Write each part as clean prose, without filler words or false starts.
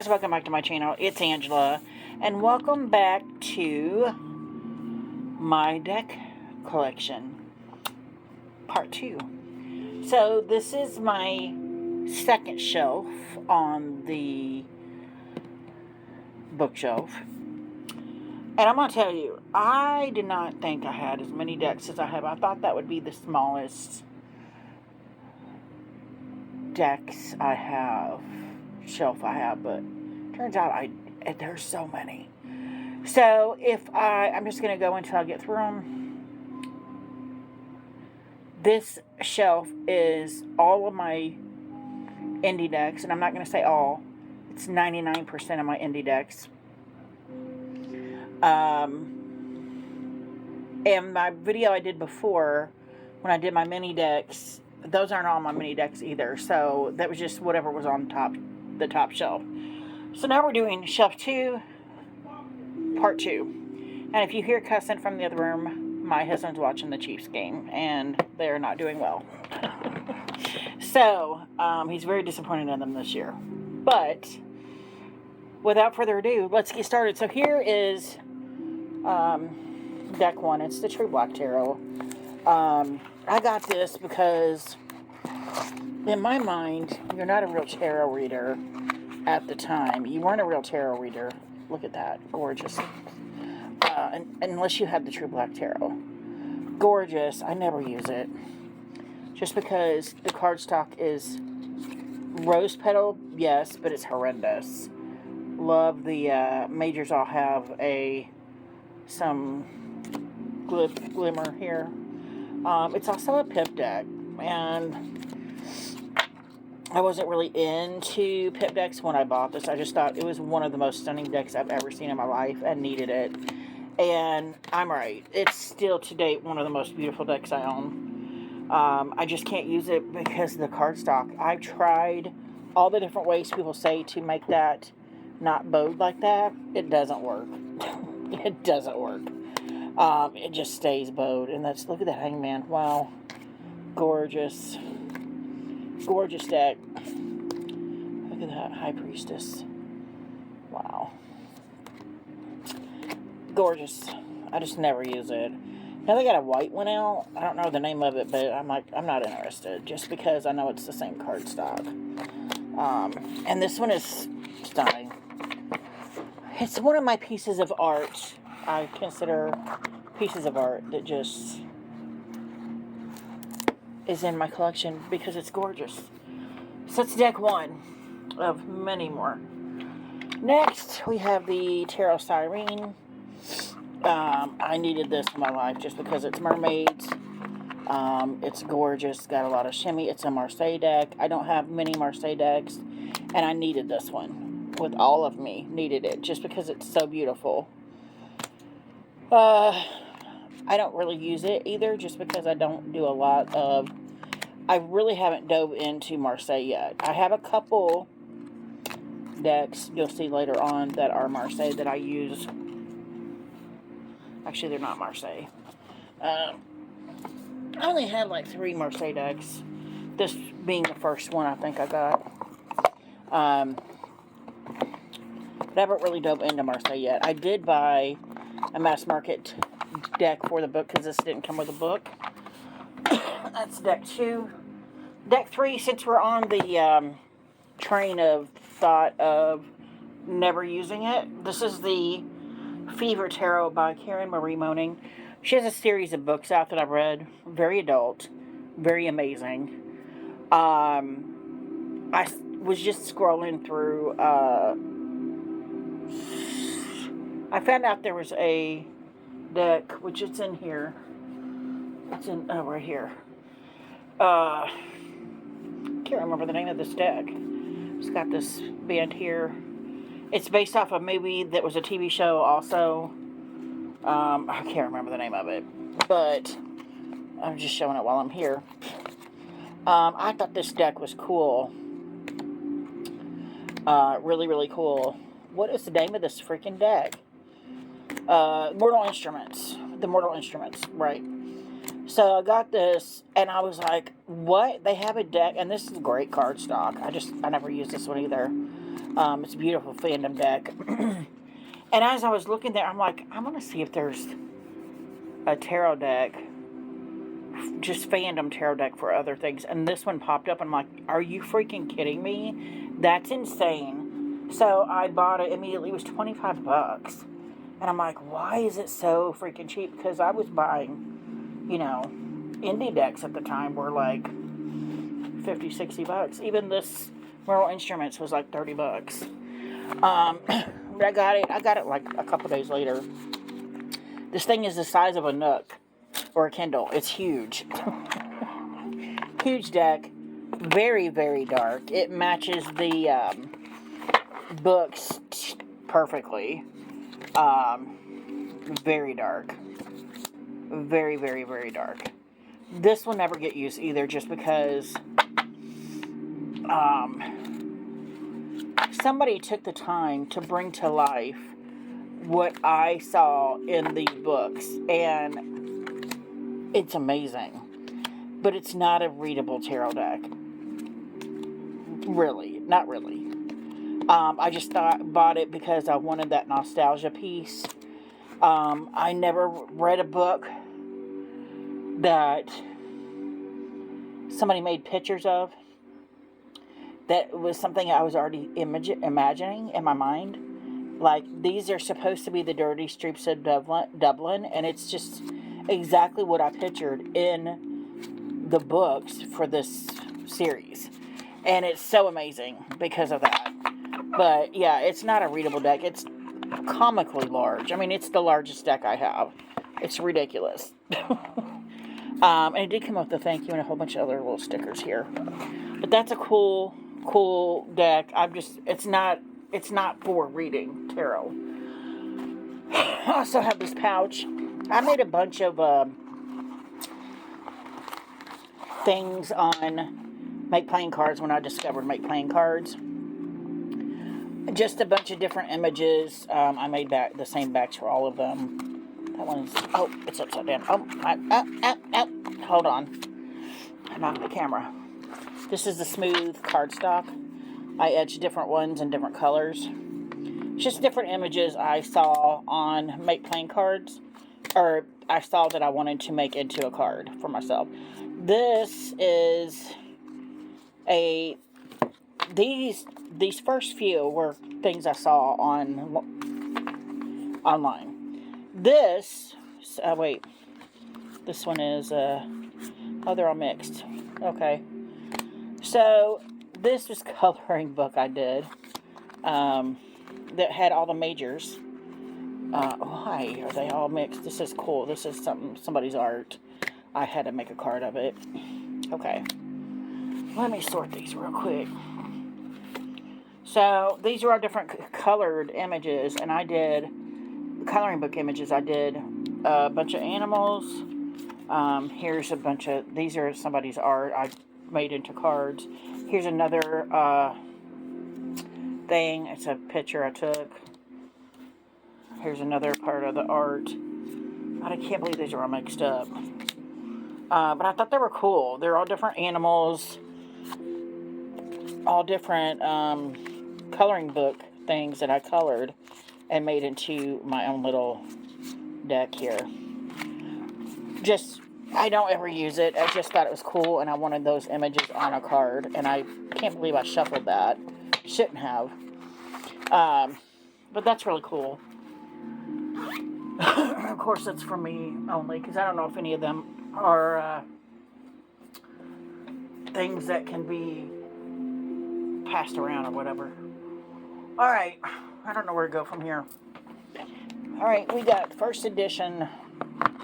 Welcome back to my channel. It's Angela, and welcome back to my deck collection, part 2. So this is my second shelf on the bookshelf, and I'm going to tell you, I did not think I had as many decks as I have. I thought that would be the smallest decks I have, shelf I have, but turns out there's so many. So I'm just going to go until I get through them. This shelf is all of my indie decks, and I'm not going to say all. It's 99% of my indie decks. And my video I did before, when I did my mini decks, those aren't all my mini decks either. So that was just whatever was on the top shelf. So now we're doing shelf 2, part 2. And if you hear cussing from the other room, my husband's watching the Chiefs game, and they're not doing well. So, he's very disappointed in them this year. But, without further ado, let's get started. So here is deck 1. It's the True Black Tarot. I got this because, in my mind, you're not a real tarot reader at the time. You weren't a real tarot reader. Look at that. Gorgeous. Unless you had the True Black Tarot. Gorgeous. I never use it. Just because the cardstock is rose petal, yes, but it's horrendous. Love the majors all have some glimmer here. It's also a pip deck, and I wasn't really into pip decks when I bought this. I just thought it was one of the most stunning decks I've ever seen in my life and needed it. And I'm right. It's still to date one of the most beautiful decks I own. I just can't use it because of the cardstock. I've tried all the different ways people say to make that not bowed like that. It doesn't work. It doesn't work. It just stays bowed. And look at that Hangman. Wow. Gorgeous. Gorgeous deck. Look at that High Priestess. Wow. Gorgeous. I just never use it. Now they got a white one out. I don't know the name of it, but I'm not interested. Just because I know it's the same cardstock. And this one is stunning. It's one of my pieces of art. I consider pieces of art that just is in my collection because it's gorgeous. So that's deck 1 of many more. Next, we have the Tarot Siren. I needed this in my life just because it's mermaids. It's gorgeous. Got a lot of shimmy. It's a Marseille deck. I don't have many Marseille decks, and I needed this one. With all of me, needed it just because it's so beautiful. I don't really use it either, just because I don't do a lot of... I really haven't dove into Marseille yet. I have a couple decks you'll see later on that are Marseille that I use. Actually, they're not Marseille. I only had like 3 Marseille decks. This being the first one I think I got. Never really dove into Marseille yet. I did buy a mass market deck for the book because this didn't come with a book. That's deck 2. Deck 3, since we're on the train of thought of never using it, this is the Fever Tarot by Karen Marie Moning. She has a series of books out that I've read. Very adult. Very amazing. I was just scrolling through. I found out there was a deck, which it's in here. It's in, right here. Can't remember the name of this deck. It's got this band here. It's based off a movie that was a TV show also. I can't remember the name of it, but I'm just showing it while I'm here. I thought this deck was cool. Really, really cool. What is the name of this freaking deck? Mortal Instruments. The Mortal Instruments, right. So I got this, and I was like, what? They have a deck, and this is great cardstock. I never used this one either. It's a beautiful fandom deck. And as I was looking there, I'm like, I'm going to see if there's a tarot deck, just fandom tarot deck for other things. And this one popped up, and I'm like, are you freaking kidding me? That's insane. So I bought it immediately. It was $25. And I'm like, why is it so freaking cheap? Because I was buying, indie decks at the time were like $50, $60. Even this Merle Instruments was like $30. But I got it like a couple days later. This thing is the size of a Nook or a Kindle. It's huge. Huge deck. Very, very dark. It matches the books perfectly. Very dark. Very, very, very dark. This will never get used either, just because somebody took the time to bring to life what I saw in the books, and it's amazing. But it's not a readable tarot deck. Really, not really. I just bought it because I wanted that nostalgia piece. I never read a book that somebody made pictures of that was something I was already imagining in my mind. Like, these are supposed to be the dirty streets of Dublin, and it's just exactly what I pictured in the books for this series. And it's so amazing because of that. But, yeah, it's not a readable deck. It's comically large. I mean, it's the largest deck I have. It's ridiculous. And it did come up with a thank you and a whole bunch of other little stickers here. But that's a cool deck. It's not for reading tarot. I also have this pouch. I made a bunch of things on Make Playing Cards when I discovered Make Playing Cards. Just a bunch of different images. I made the same backs for all of them. That one's, it's upside down. Hold on. I knocked the camera. This is the smooth cardstock. I etched different ones in different colors. Just different images I saw on Make Playing Cards, or I saw that I wanted to make into a card for myself. This is these first few were things I saw online. This one is they're all mixed. Okay. So, this was a coloring book I did that had all the majors. Why are they all mixed? This is cool. This is somebody's art. I had to make a card of it. Okay. Let me sort these real quick. So, these are all different colored images, and I did coloring book images. I did a bunch of animals. Here's a bunch of, these are somebody's art I made into cards. Here's another thing. It's a picture I took. Here's another part of the art. I can't believe these are all mixed up. But I thought they were cool. They're all different animals. All different coloring book things that I colored and made into my own little deck here. I don't ever use it. I just thought it was cool, and I wanted those images on a card, and I can't believe I shuffled that. Shouldn't have. But that's really cool. Of course, it's for me only, because I don't know if any of them are things that can be passed around or whatever. Alright, I don't know where to go from here. Alright, we got first edition,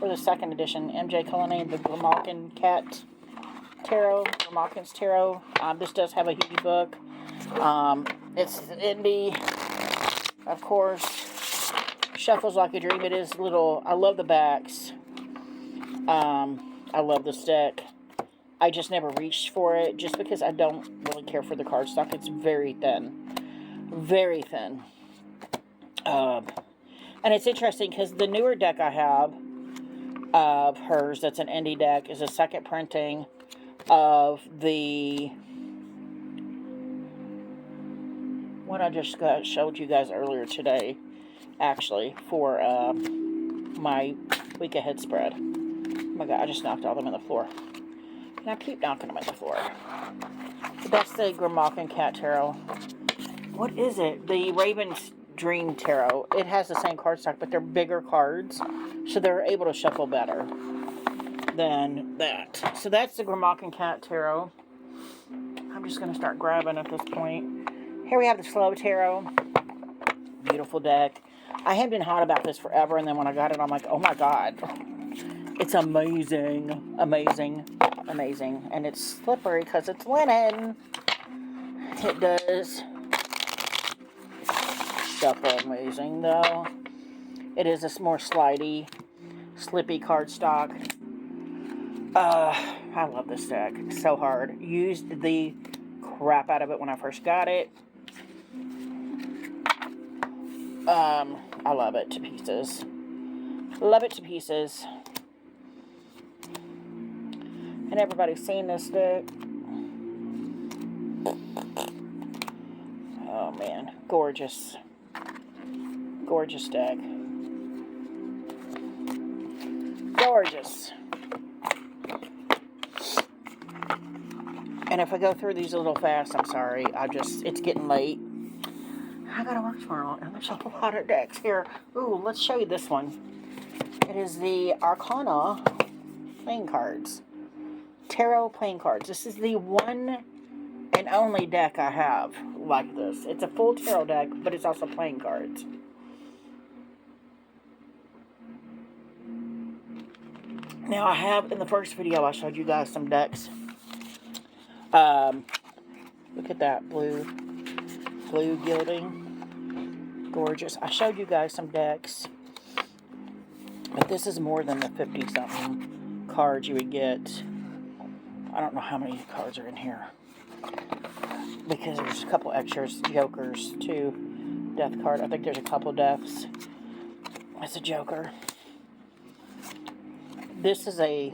or the second edition, MJ Cullinane, the Grimalkin Cat Tarot, Grimalkin's Tarot. This does have a huge book. It's indie, of course. Shuffles like a dream. It is little. I love the backs. I love this deck. I just never reached for it, just because I don't really care for the cardstock. It's very thin. Very thin. And it's interesting because the newer deck I have of hers, that's an indie deck, is a second printing of the what I just showed you guys earlier today, actually, for my week ahead spread. Oh my god, I just knocked all them on the floor. And I keep knocking them on the floor. But that's the Grimalkin Cat Tarot. What is it? The Raven's Dream Tarot. It has the same cardstock, but they're bigger cards, so they're able to shuffle better than that. So that's the Grimalkin Cat Tarot. I'm just going to start grabbing at this point. Here we have the Slow Tarot. Beautiful deck. I have been hot about this forever, and then when I got it, I'm like, oh my god. It's amazing. Amazing. Amazing. And it's slippery because it's linen. It does shuffle amazing, though. It is a more slidey, slippy cardstock. I love this deck. It's so hard. Used the crap out of it when I first got it. I love it to pieces. Love it to pieces. And everybody's seen this deck. Oh man, gorgeous. Gorgeous deck. Gorgeous. And if I go through these a little fast, I'm sorry. It's getting late. I gotta work tomorrow, and there's a lot of decks here. Ooh, let's show you this one. It is the Arcana playing cards. Tarot playing cards. This is the one and only deck I have like this. It's a full tarot deck, but it's also playing cards. Now, I have, in the first video, I showed you guys some decks. Look at that blue gilding. Gorgeous. I showed you guys some decks. But this is more than the 50-something cards you would get. I don't know how many cards are in here. Because there's a couple extras, jokers, too. Death card. I think there's a couple deaths. That's a joker. This is a...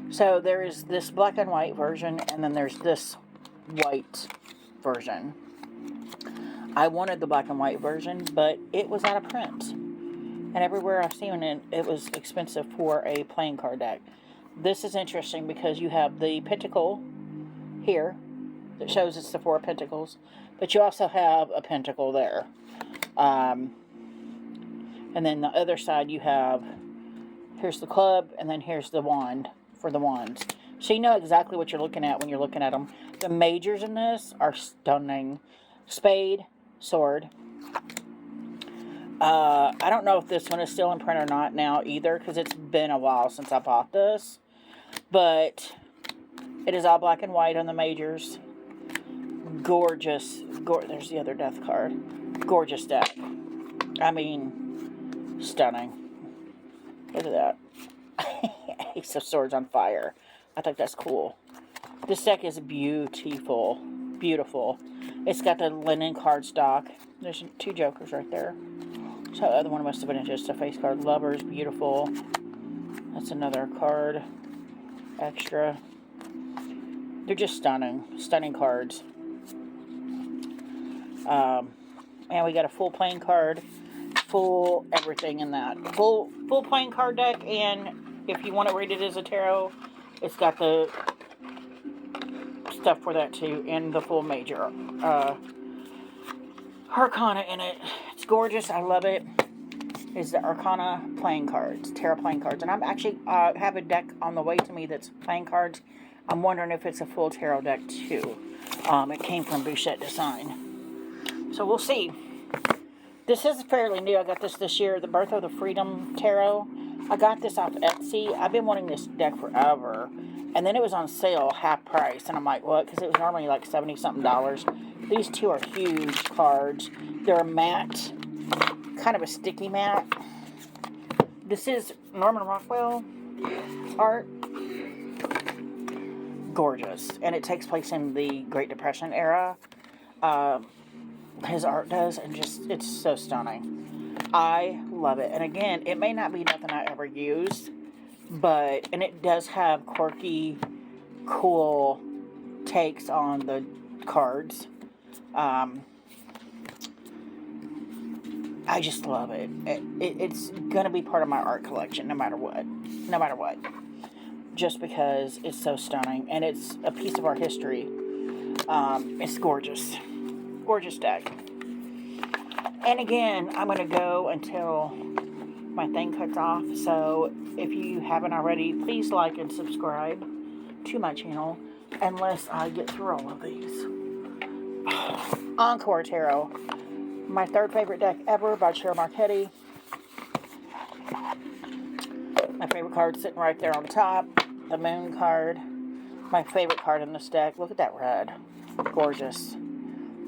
So there is this black and white version, and then there's this white version. I wanted the black and white version, but it was out of print. And everywhere I've seen it, it was expensive for a playing card deck. This is interesting because you have the pentacle here that shows it's the Four of Pentacles, but you also have a pentacle there. And then the other side you have, here's the club, and then here's the wand for the wands. So you know exactly what you're looking at when you're looking at them. The majors in this are stunning. Spade, sword. I don't know if this one is still in print or not now either, because it's been a while since I bought this. But it is all black and white on the majors. Gorgeous. There's the other death card. Gorgeous deck. I mean, stunning. Look at that. Ace of Swords on fire. I think that's cool. This deck is beautiful. Beautiful. It's got the linen cardstock. There's two jokers right there. So the other one must have been just a face card. Lovers, beautiful. That's another card. Extra. They're just stunning. Stunning cards. And we got a full playing card. Full everything in that. Full playing card deck, and if you want to read it as a tarot, it's got the stuff for that too, and the full major Arcana in it. It's gorgeous. I love it. It's the Arcana playing cards, tarot playing cards, and I'm actually have a deck on the way to me that's playing cards. I'm wondering if it's a full tarot deck too. It came from Bouchette Design, so we'll see. This is fairly new. I got this year, the Birth of the Freedom Tarot. I got this off Etsy. I've been wanting this deck forever. And then it was on sale, half price. And I'm like, what? Because it was normally like $70-something. These two are huge cards. They're matte. Kind of a sticky matte. This is Norman Rockwell art. Gorgeous. And it takes place in the Great Depression era. His art does, and just, it's so stunning. I love it. And again, it may not be nothing I ever used, but, and it does have quirky, cool takes on the cards. I just love it. It's going to be part of my art collection no matter what. No matter what. Just because it's so stunning. And it's a piece of our history. It's gorgeous. Gorgeous deck. And again, I'm going to go until my thing cuts off. So if you haven't already, please like and subscribe to my channel. Unless I get through all of these. Encore Tarot. My third favorite deck ever by Cheryl Marchetti. My favorite card sitting right there on top. The Moon card. My favorite card in this deck. Look at that red. Gorgeous.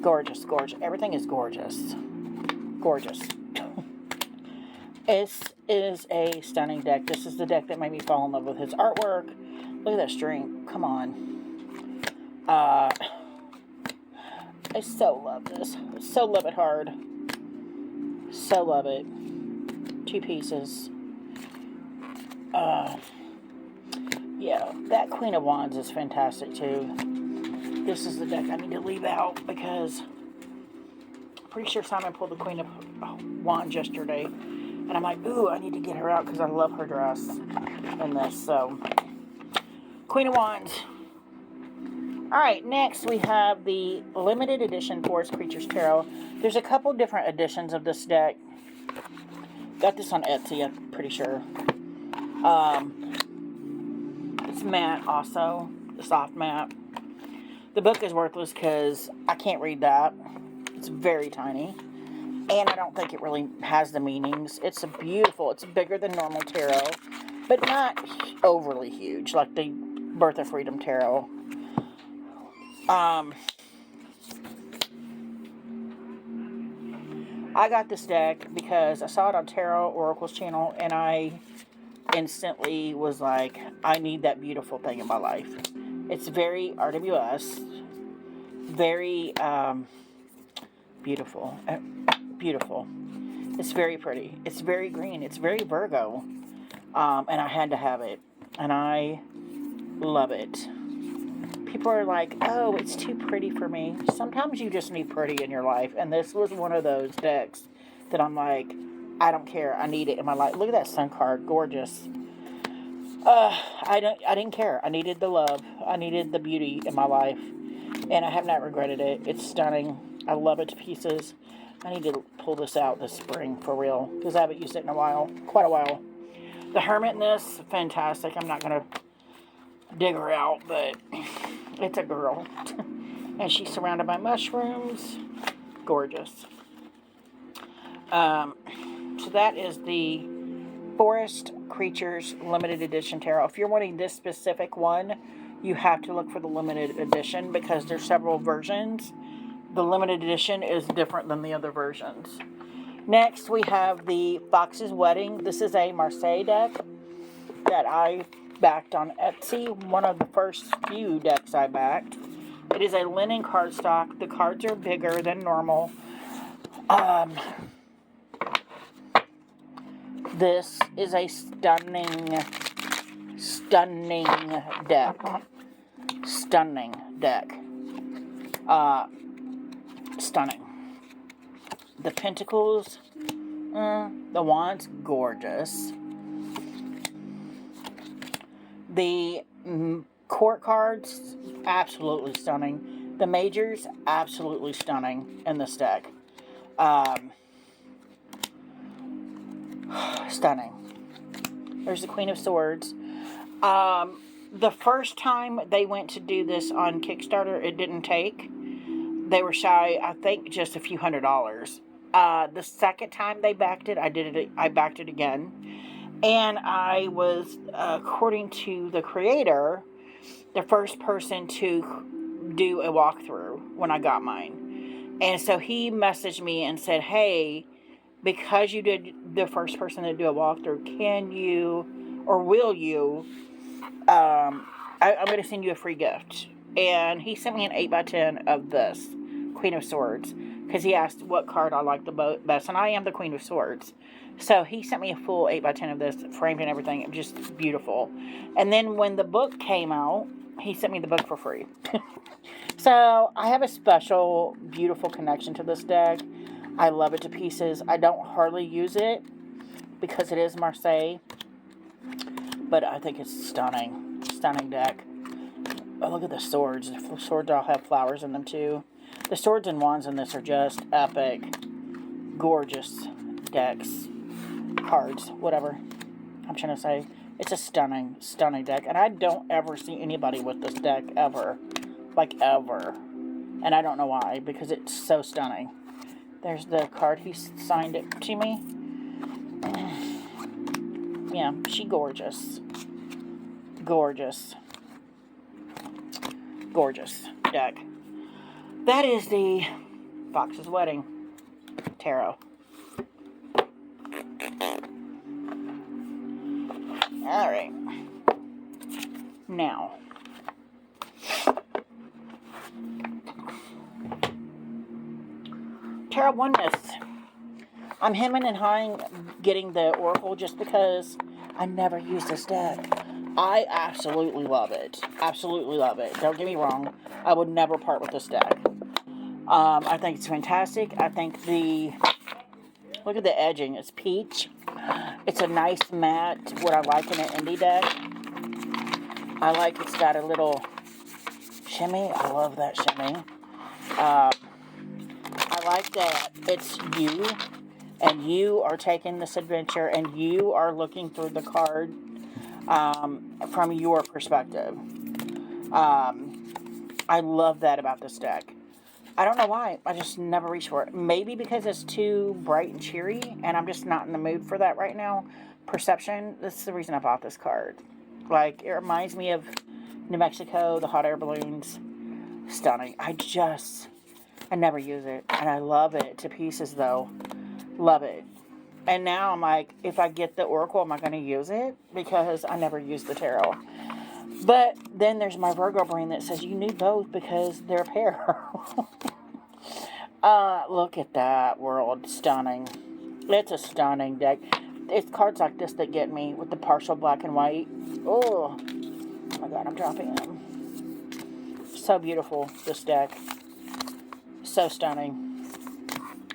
Gorgeous, gorgeous. Everything is gorgeous. Gorgeous. This is a stunning deck. This is the deck that made me fall in love with his artwork. Look at that string. Come on. I so love this. So love it hard. So love it. 2 pieces. Yeah, that Queen of Wands is fantastic too. This is the deck I need to leave out because I'm pretty sure Simon pulled the Queen of Wands yesterday. And I'm like, ooh, I need to get her out because I love her dress in this. So, Queen of Wands. Alright, next we have the limited edition Forest Creatures Tarot. There's a couple different editions of this deck. Got this on Etsy, I'm pretty sure. It's matte also, the soft matte. The book is worthless because I can't read that. It's very tiny. And I don't think it really has the meanings. It's beautiful. It's bigger than normal tarot, but not overly huge like the Birth of Freedom Tarot. I got this deck because I saw it on Tarot Oracle's channel and I instantly was like, I need that beautiful thing in my life. It's very RWS, very beautiful, beautiful. It's very pretty. It's very green. It's very Virgo, and I had to have it, and I love it. People are like, oh, it's too pretty for me. Sometimes you just need pretty in your life, and this was one of those decks that I'm like, I don't care. I need it in my life. Look at that Sun card. Gorgeous. I didn't care. I needed the love. I needed the beauty in my life. And I have not regretted it. It's stunning. I love it to pieces. I need to pull this out this spring for real. Because I haven't used it in a while. Quite a while. The Hermit in this, fantastic. I'm not going to dig her out. But it's a girl. And she's surrounded by mushrooms. Gorgeous. So that is the Forest Creatures Limited Edition Tarot. If you're wanting this specific one, you have to look for the limited edition because there's several versions. The limited edition is different than the other versions. Next, we have the Fox's Wedding. This is a Marseille deck that I backed on Etsy. One of the first few decks I backed. It is a linen cardstock. The cards are bigger than normal. This is a stunning deck. Stunning deck. Stunning. The Pentacles, the Wands, gorgeous. The Court cards, absolutely stunning. The Majors, absolutely stunning in this deck. Stunning. There's the Queen of Swords. The first time they went to do this on Kickstarter, it didn't take. They were shy, I think, just a few $100s. The second time they backed it, I backed it again. And I was, according to the creator, the first person to do a walkthrough when I got mine. And so he messaged me and said, hey, because you did the first person to do a walkthrough, can you, or will you, I'm going to send you a free gift. And he sent me an 8x10 of this, Queen of Swords, because he asked what card I liked the best, and I am the Queen of Swords. So he sent me a full 8x10 of this, framed and everything. It was just beautiful. And then when the book came out, he sent me the book for free. So I have a special, beautiful connection to this deck. I love it to pieces. I don't hardly use it because it is Marseille, but I think it's stunning. Stunning deck. Oh, look at the swords. The swords all have flowers in them too. The swords and wands in this are just epic. Gorgeous decks. Cards. Whatever I'm trying to say. It's a stunning, stunning deck. And I don't ever see anybody with this deck ever. Like, ever. And I don't know why. Because it's so stunning. There's the card. He signed it to me. Yeah, she gorgeous. Gorgeous. Gorgeous deck. That is the Fox's Wedding Tarot. Alright. Now. Tarot Oneness. I'm hemming and hawing getting the Oracle just because I never use this deck. I absolutely love it. Absolutely love it. Don't get me wrong. I would never part with this deck. I think it's fantastic. I think look at the edging. It's peach. It's a nice matte, what I like in an indie deck. I like it's got a little shimmy. I love that shimmy. I like that it's you, and you are taking this adventure, and you are looking through the card from your perspective. I love that about this deck. I don't know why. I just never reach for it. Maybe because it's too bright and cheery, and I'm just not in the mood for that right now. Perception, that's the reason I bought this card. Like, it reminds me of New Mexico, the hot air balloons. Stunning. I never use it, and I love it to pieces, though. Love it. And now I'm like, if I get the Oracle, am I going to use it? Because I never use the Tarot. But then there's my Virgo brain that says you need both because they're a pair. Look at that world. Stunning. It's a stunning deck. It's cards like this that get me with the partial black and white. Oh my God, I'm dropping them. So beautiful, this deck. So stunning.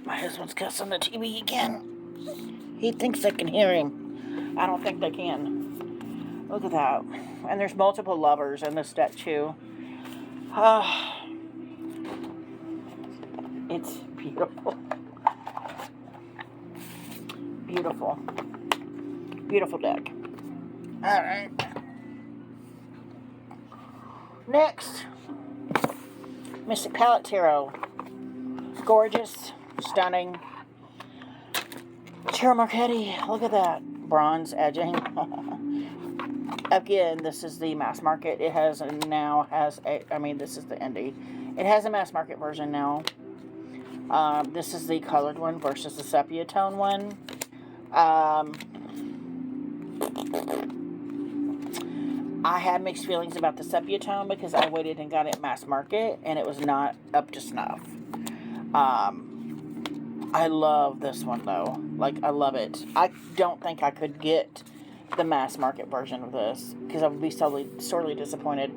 My husband's cussing the TV again. He thinks they can hear him. I don't think they can. Look at that. And there's multiple lovers in this deck too. It's beautiful. Beautiful. Beautiful deck. Alright. Next. Mystic Palette Tarot. Gorgeous. Stunning. Tarot Marchetti. Look at that. Bronze edging. Again, this is the mass market. It this is the indie. It has a mass market version now. This is the colored one versus the sepia tone one. I had mixed feelings about the sepia tone because I waited and got it mass market and it was not up to snuff. I love this one though. Like, I love it. I don't think I could get the mass market version of this because I would be sorely disappointed.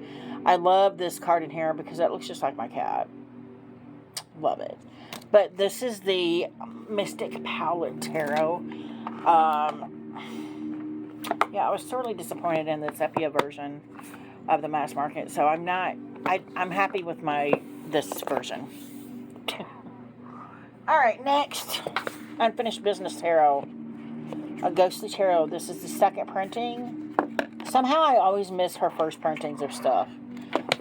I love this card in here because that looks just like my cat. Love it. But this is the Mystic Palette Tarot. Yeah, I was sorely disappointed in the sepia version of the mass market, so I'm happy with this version. Alright, next. Unfinished Business Tarot. A Ghostly Tarot. This is the second printing. Somehow I always miss her first printings of stuff.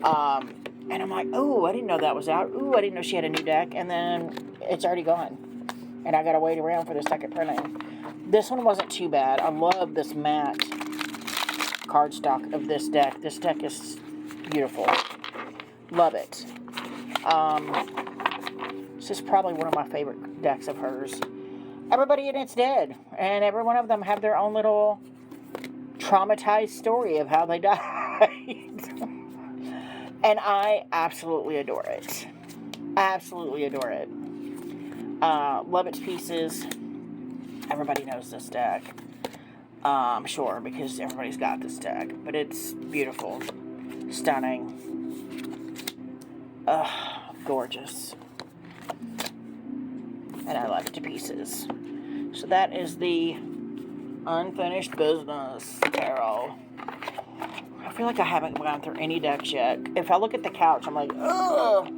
And I'm like, oh, I didn't know that was out. Ooh, I didn't know she had a new deck. And then it's already gone. And I gotta wait around for the second printing. This one wasn't too bad. I love this matte cardstock of this deck. This deck is beautiful. Love it. This is probably one of my favorite decks of hers. Everybody in It's Dead. And every one of them have their own little traumatized story of how they died. And I absolutely adore it. Absolutely adore it. Love it to pieces. Everybody knows this deck. I'm sure, because everybody's got this deck. But it's beautiful. Stunning. Gorgeous. and I love it to pieces. So that is the Unfinished Business Tarot. I feel like I haven't gone through any decks yet. If I look at the couch, I'm like, ugh,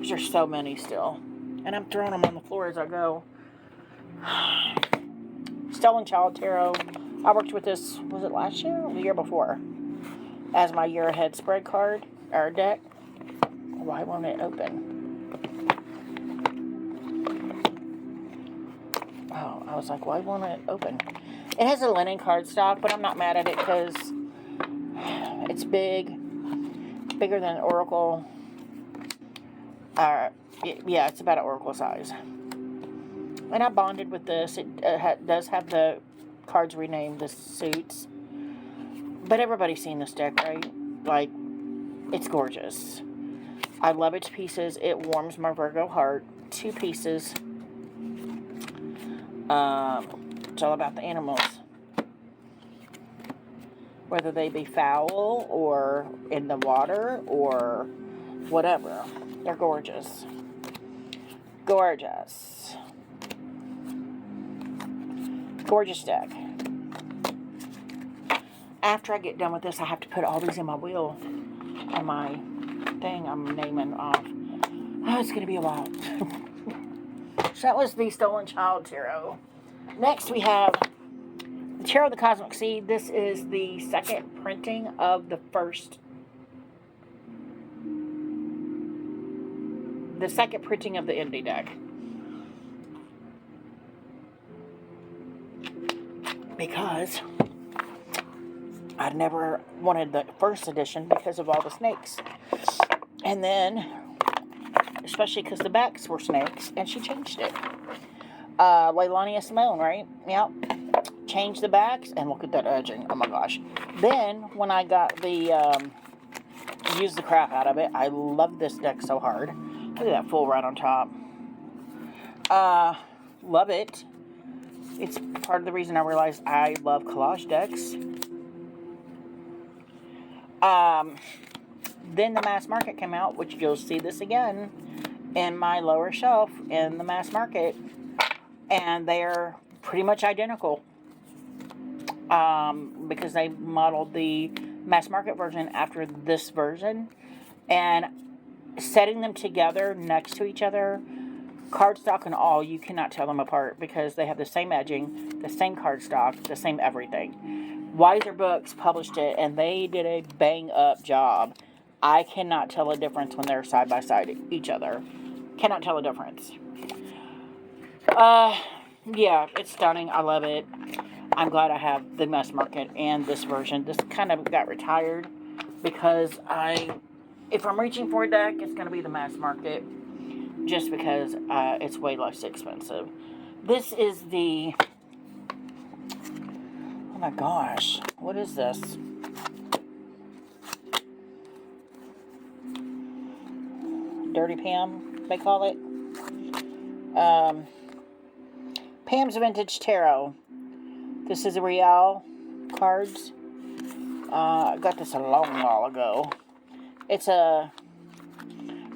there's so many still. And I'm throwing them on the floor as I go. Stolen Child Tarot. I worked with this, was it last year or the year before? As my year ahead spread card, or deck. Why won't it open? Oh, I was like, why won't it open? It has a linen cardstock, but I'm not mad at it because it's big. It's bigger than Oracle. Yeah, it's about an Oracle size. And I bonded with this. It does have the cards renamed, the suits. But everybody's seen this deck, right? Like, it's gorgeous. I love it to pieces. It warms my Virgo heart. 2 pieces. It's all about the animals. Whether they be foul or in the water or whatever. They're gorgeous. Gorgeous. Gorgeous deck. After I get done with this, I have to put all these in my wheel on my thing I'm naming off. Oh, it's going to be a while. So that was the Stolen Child Tarot. Next we have the Tarot of the Cosmic Seed. This is the second printing of the first. The second printing of the indie deck. Because I'd never wanted the first edition because of all the snakes. And then, especially because the backs were snakes, and she changed it. Leilani Simone, right? Yep. Changed the backs, and look at that edging. Oh my gosh. Then, when I got the, used the crap out of it, I love this deck so hard. Look at that full right on top. Love it. It's part of the reason I realized I love collage decks. Then the Mass Market came out, which you'll see this again in my lower shelf in the Mass Market. And they're pretty much identical. Because they modeled the Mass Market version after this version. And setting them together next to each other, cardstock and all, you cannot tell them apart because they have the same edging, the same cardstock, the same everything. Wiser Books published it, and they did a bang-up job. I cannot tell a difference when they're side by side each other. Cannot tell a difference. Yeah, it's stunning. I love it. I'm glad I have the Mass Market and this version. This kind of got retired because if I'm reaching for a deck, it's going to be the Mass Market just because it's way less expensive. This is the... Oh my gosh. What is this? Dirty Pam, they call it. Pam's Vintage Tarot. This is a Rial cards. I got this a long while ago. It's a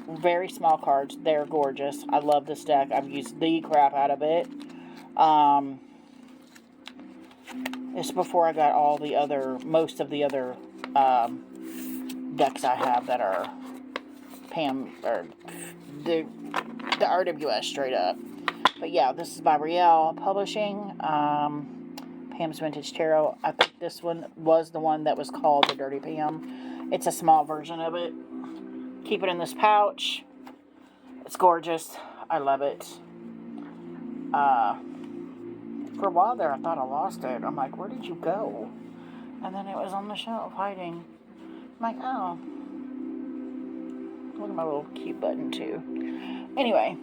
very small cards. They're gorgeous. I love this deck. I've used the crap out of it. It's before I got most of the other decks I have that are Pam, or the RWS straight up. But yeah, this is by Rial Publishing. Pam's Vintage Tarot. I think this one was the one that was called the Dirty Pam. It's a small version of it. Keep it in this pouch. It's gorgeous. I love it. For a while there, I thought I lost it. I'm like, where did you go? And then it was on the shelf hiding. I'm like, oh. Look at my little cute button, too. Anyway.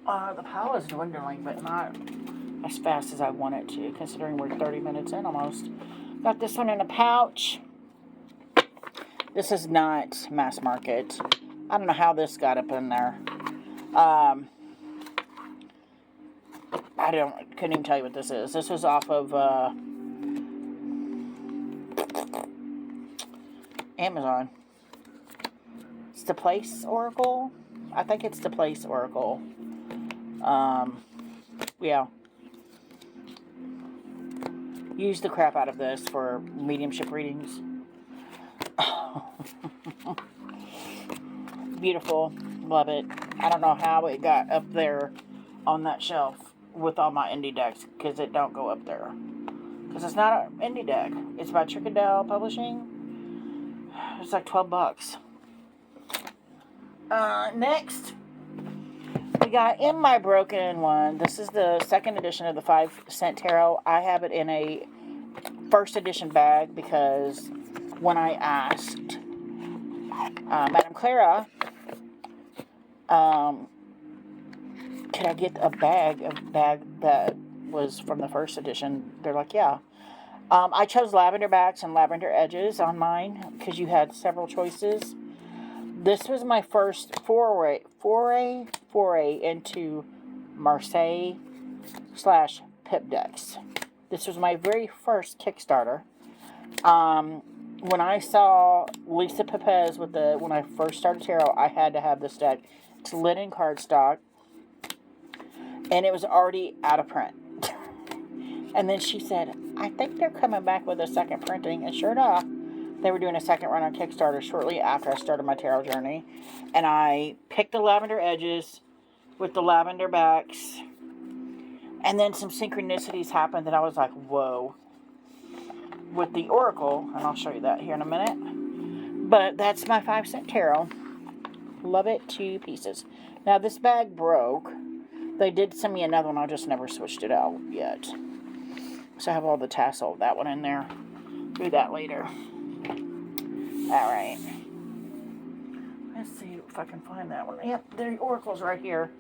The pile is dwindling, but not as fast as I want it to, considering we're 30 minutes in almost. Got this one in a pouch. This is not Mass Market. I don't know how this got up in there. Couldn't even tell you what this is. This was off of Amazon. It's the Place Oracle. I think it's the Place Oracle. Yeah. Use the crap out of this for mediumship readings. Beautiful. Love it. I don't know how it got up there on that shelf with all my indie decks, because it don't go up there. Because it's not an indie deck. It's by Trickadell Publishing. It's like $12. Next, we got In My Broken One. This is the second edition of the 5-cent tarot. I have it in a first edition bag because when I asked Madame Clara, could I get a bag that was from the first edition? They're like, yeah. I chose lavender backs and lavender edges on mine because you had several choices. This was my first foray into Marseille/Pip decks. This was my very first Kickstarter. When I saw Lisa Pepez when I first started tarot, I had to have this deck. It's linen cardstock, and it was already out of print. And then she said, I think they're coming back with a second printing, and sure enough, they were doing a second run on Kickstarter shortly after I started my tarot journey. And I picked the lavender edges with the lavender backs. And then some synchronicities happened that I was like, whoa. With the Oracle, and I'll show you that here in a minute. But that's my 5-cent tarot. Love it to pieces. Now, this bag broke. They did send me another one. I just never switched it out yet. So I have all the tassel of that one in there. Do that later. Alright. Let's see if I can find that one. Yep, the Oracle's right here.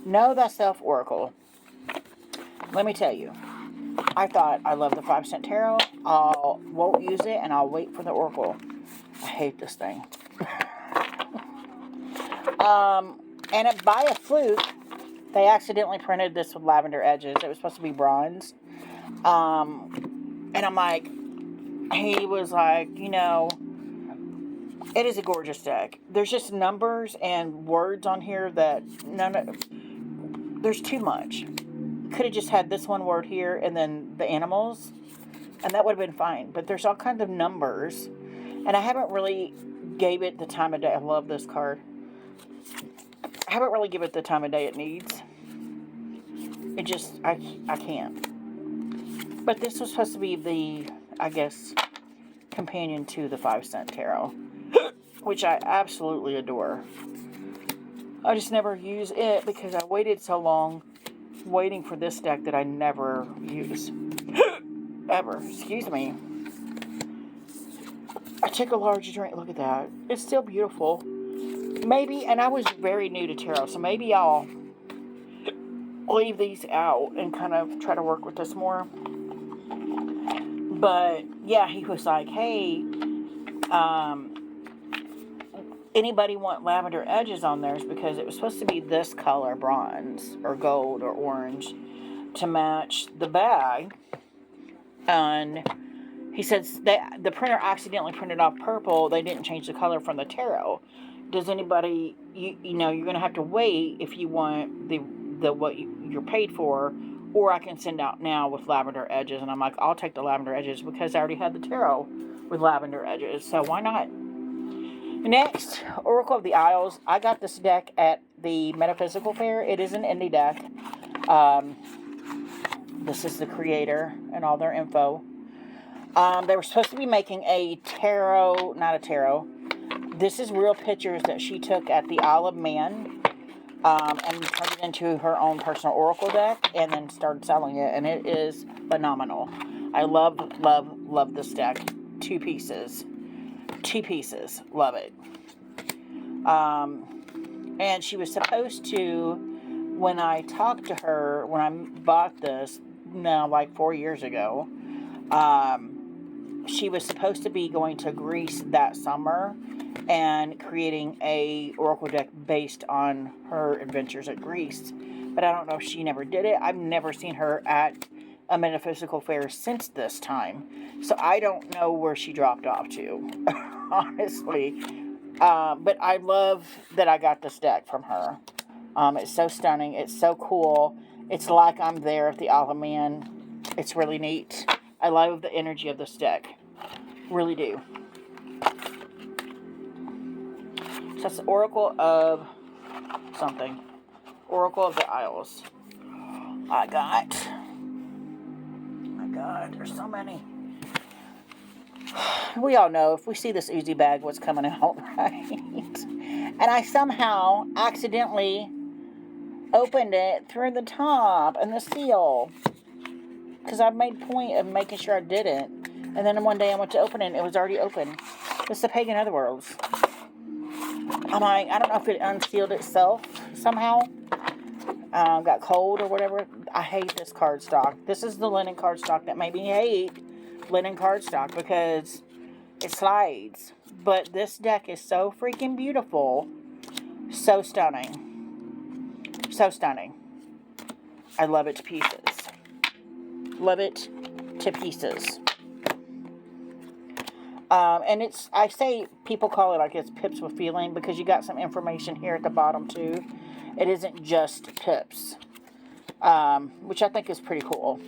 Know Thyself Oracle. Let me tell you. I thought I love the 5-cent tarot. I won't use it and I'll wait for the Oracle. I hate this thing. And by a fluke, they accidentally printed this with lavender edges. It was supposed to be bronze. And I'm like, he was like, it is a gorgeous deck. There's just numbers and words on here that there's too much. Could have just had this one word here and then the animals, and that would have been fine. But there's all kinds of numbers, and I haven't really gave it the time of day. I love this card. I haven't really given it the time of day it needs. It just, I can't. But this was supposed to be the, I guess, companion to the 5-cent tarot, which I absolutely adore. I just never use it because I waited so long waiting for this deck that I never use. Ever. Excuse me. I took a large drink. Look at that. It's still beautiful. Maybe, and I was very new to tarot, so maybe I'll leave these out and kind of try to work with this more. But, yeah, he was like, hey, anybody want lavender edges on theirs? Because it was supposed to be this color, bronze, or gold, or orange, to match the bag. And he says that the printer accidentally printed off purple. They didn't change the color from the tarot. Does anybody, you're going to have to wait if you want the what you're paid for, or I can send out now with lavender edges. And I'm like, I'll take the lavender edges because I already had the tarot with lavender edges, so why not? Next, Oracle of the Isles. I got this deck at the Metaphysical Fair. It is an indie deck. This is the creator and all their info. They were supposed to be making a tarot, not a tarot. This is real pictures that she took at the Isle of Man, and turned it into her own personal Oracle deck, and then started selling it, and it is phenomenal. I love, love, love this deck. 2 pieces. 2 pieces. Love it. And she was supposed to, when I talked to her, when I bought this, now like 4 years ago, she was supposed to be going to Greece that summer and creating a Oracle deck based on her adventures at Greece. But I don't know if she never did it. I've never seen her at a Metaphysical Fair since this time. So I don't know where she dropped off to, honestly. But I love that I got this deck from her. It's so stunning. It's so cool. It's like I'm there at the Isle of Man. It's really neat. I love the energy of this deck. Really do. So that's the Oracle of something. Oracle of the Isles. I got... Oh my God, there's so many. We all know if we see this Uzi bag, what's coming out, right? And I somehow accidentally opened it through the top and the seal. Because I made point of making sure I didn't. And then one day I went to open it and it was already open. It's the Pagan Otherworlds. I'm like, I don't know if it unsealed itself somehow. Got cold or whatever. I hate this cardstock. This is the linen cardstock that made me hate linen cardstock because it slides. But this deck is so freaking beautiful. So stunning. So stunning. I love it to pieces. Love it to pieces. And it's, I say people call it like it's pips with feeling because you got some information here at the bottom too. It isn't just pips. Which I think is pretty cool.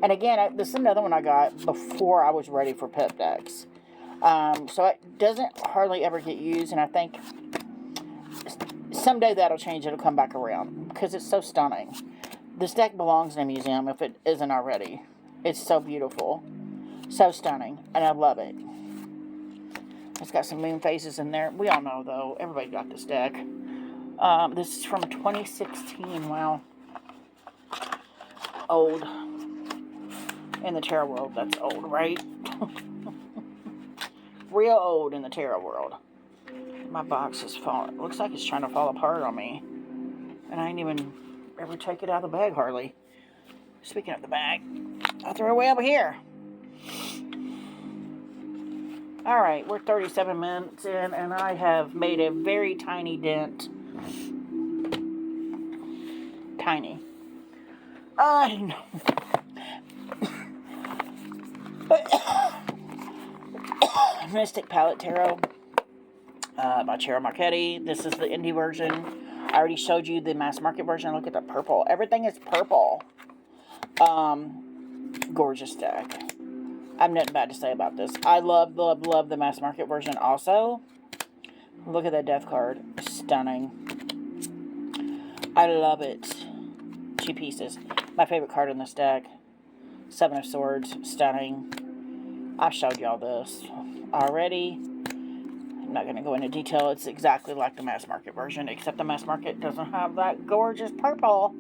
And again, this is another one I got before I was ready for pip decks. So it doesn't hardly ever get used, and I think someday that'll change. It'll come back around because it's so stunning. This deck belongs in a museum if it isn't already. It's so beautiful. So stunning, and I love it. It's got some moon phases in there. We all know, though. Everybody got this deck. This is from 2016. Wow. Old. In the tarot world, that's old, right? Real old in the tarot world. My box is falling. Looks like it's trying to fall apart on me. And I ain't even ever take it out of the bag, hardly. Speaking of the bag, I'll throw it way over here. Alright, we're 37 minutes in, and I have made a very tiny dent. Tiny. I know. Mystic Palette Tarot by Chiara Marchetti. This is the indie version. I already showed you the mass market version. Look at the purple. Everything is purple. Gorgeous deck. I have nothing bad to say about this. I love the mass market version also. Look at that death card. Stunning. I love it. 2 pieces. My favorite card in this deck. 7 of Swords. Stunning. I showed y'all this already. I'm not going to go into detail. It's exactly like the mass market version, except the mass market doesn't have that gorgeous purple.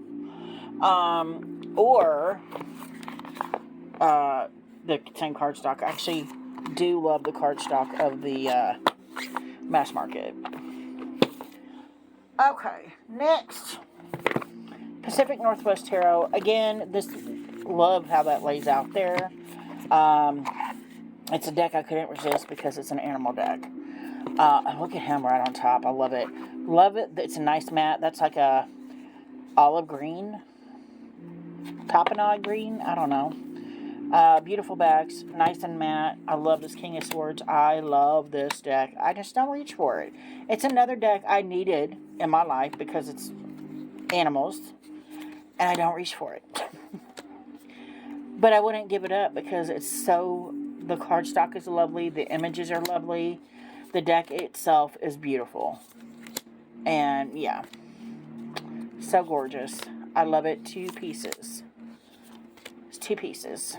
Or the same cardstock. I actually do love the cardstock of the mass market. Okay, next. Pacific Northwest Tarot. Again, love how that lays out there. It's a deck I couldn't resist because it's an animal deck. Look at him right on top. I love it. Love it. It's a nice matte. That's like a olive green. Tapenade green. I don't know. Beautiful backs. Nice and matte. I love this King of Swords. I love this deck. I just don't reach for it. It's another deck I needed in my life because it's animals. And I don't reach for it. But I wouldn't give it up because it's so... The cardstock is lovely. The images are lovely. The deck itself is beautiful. And, yeah. So gorgeous. I love it. 2 pieces. It's 2 pieces.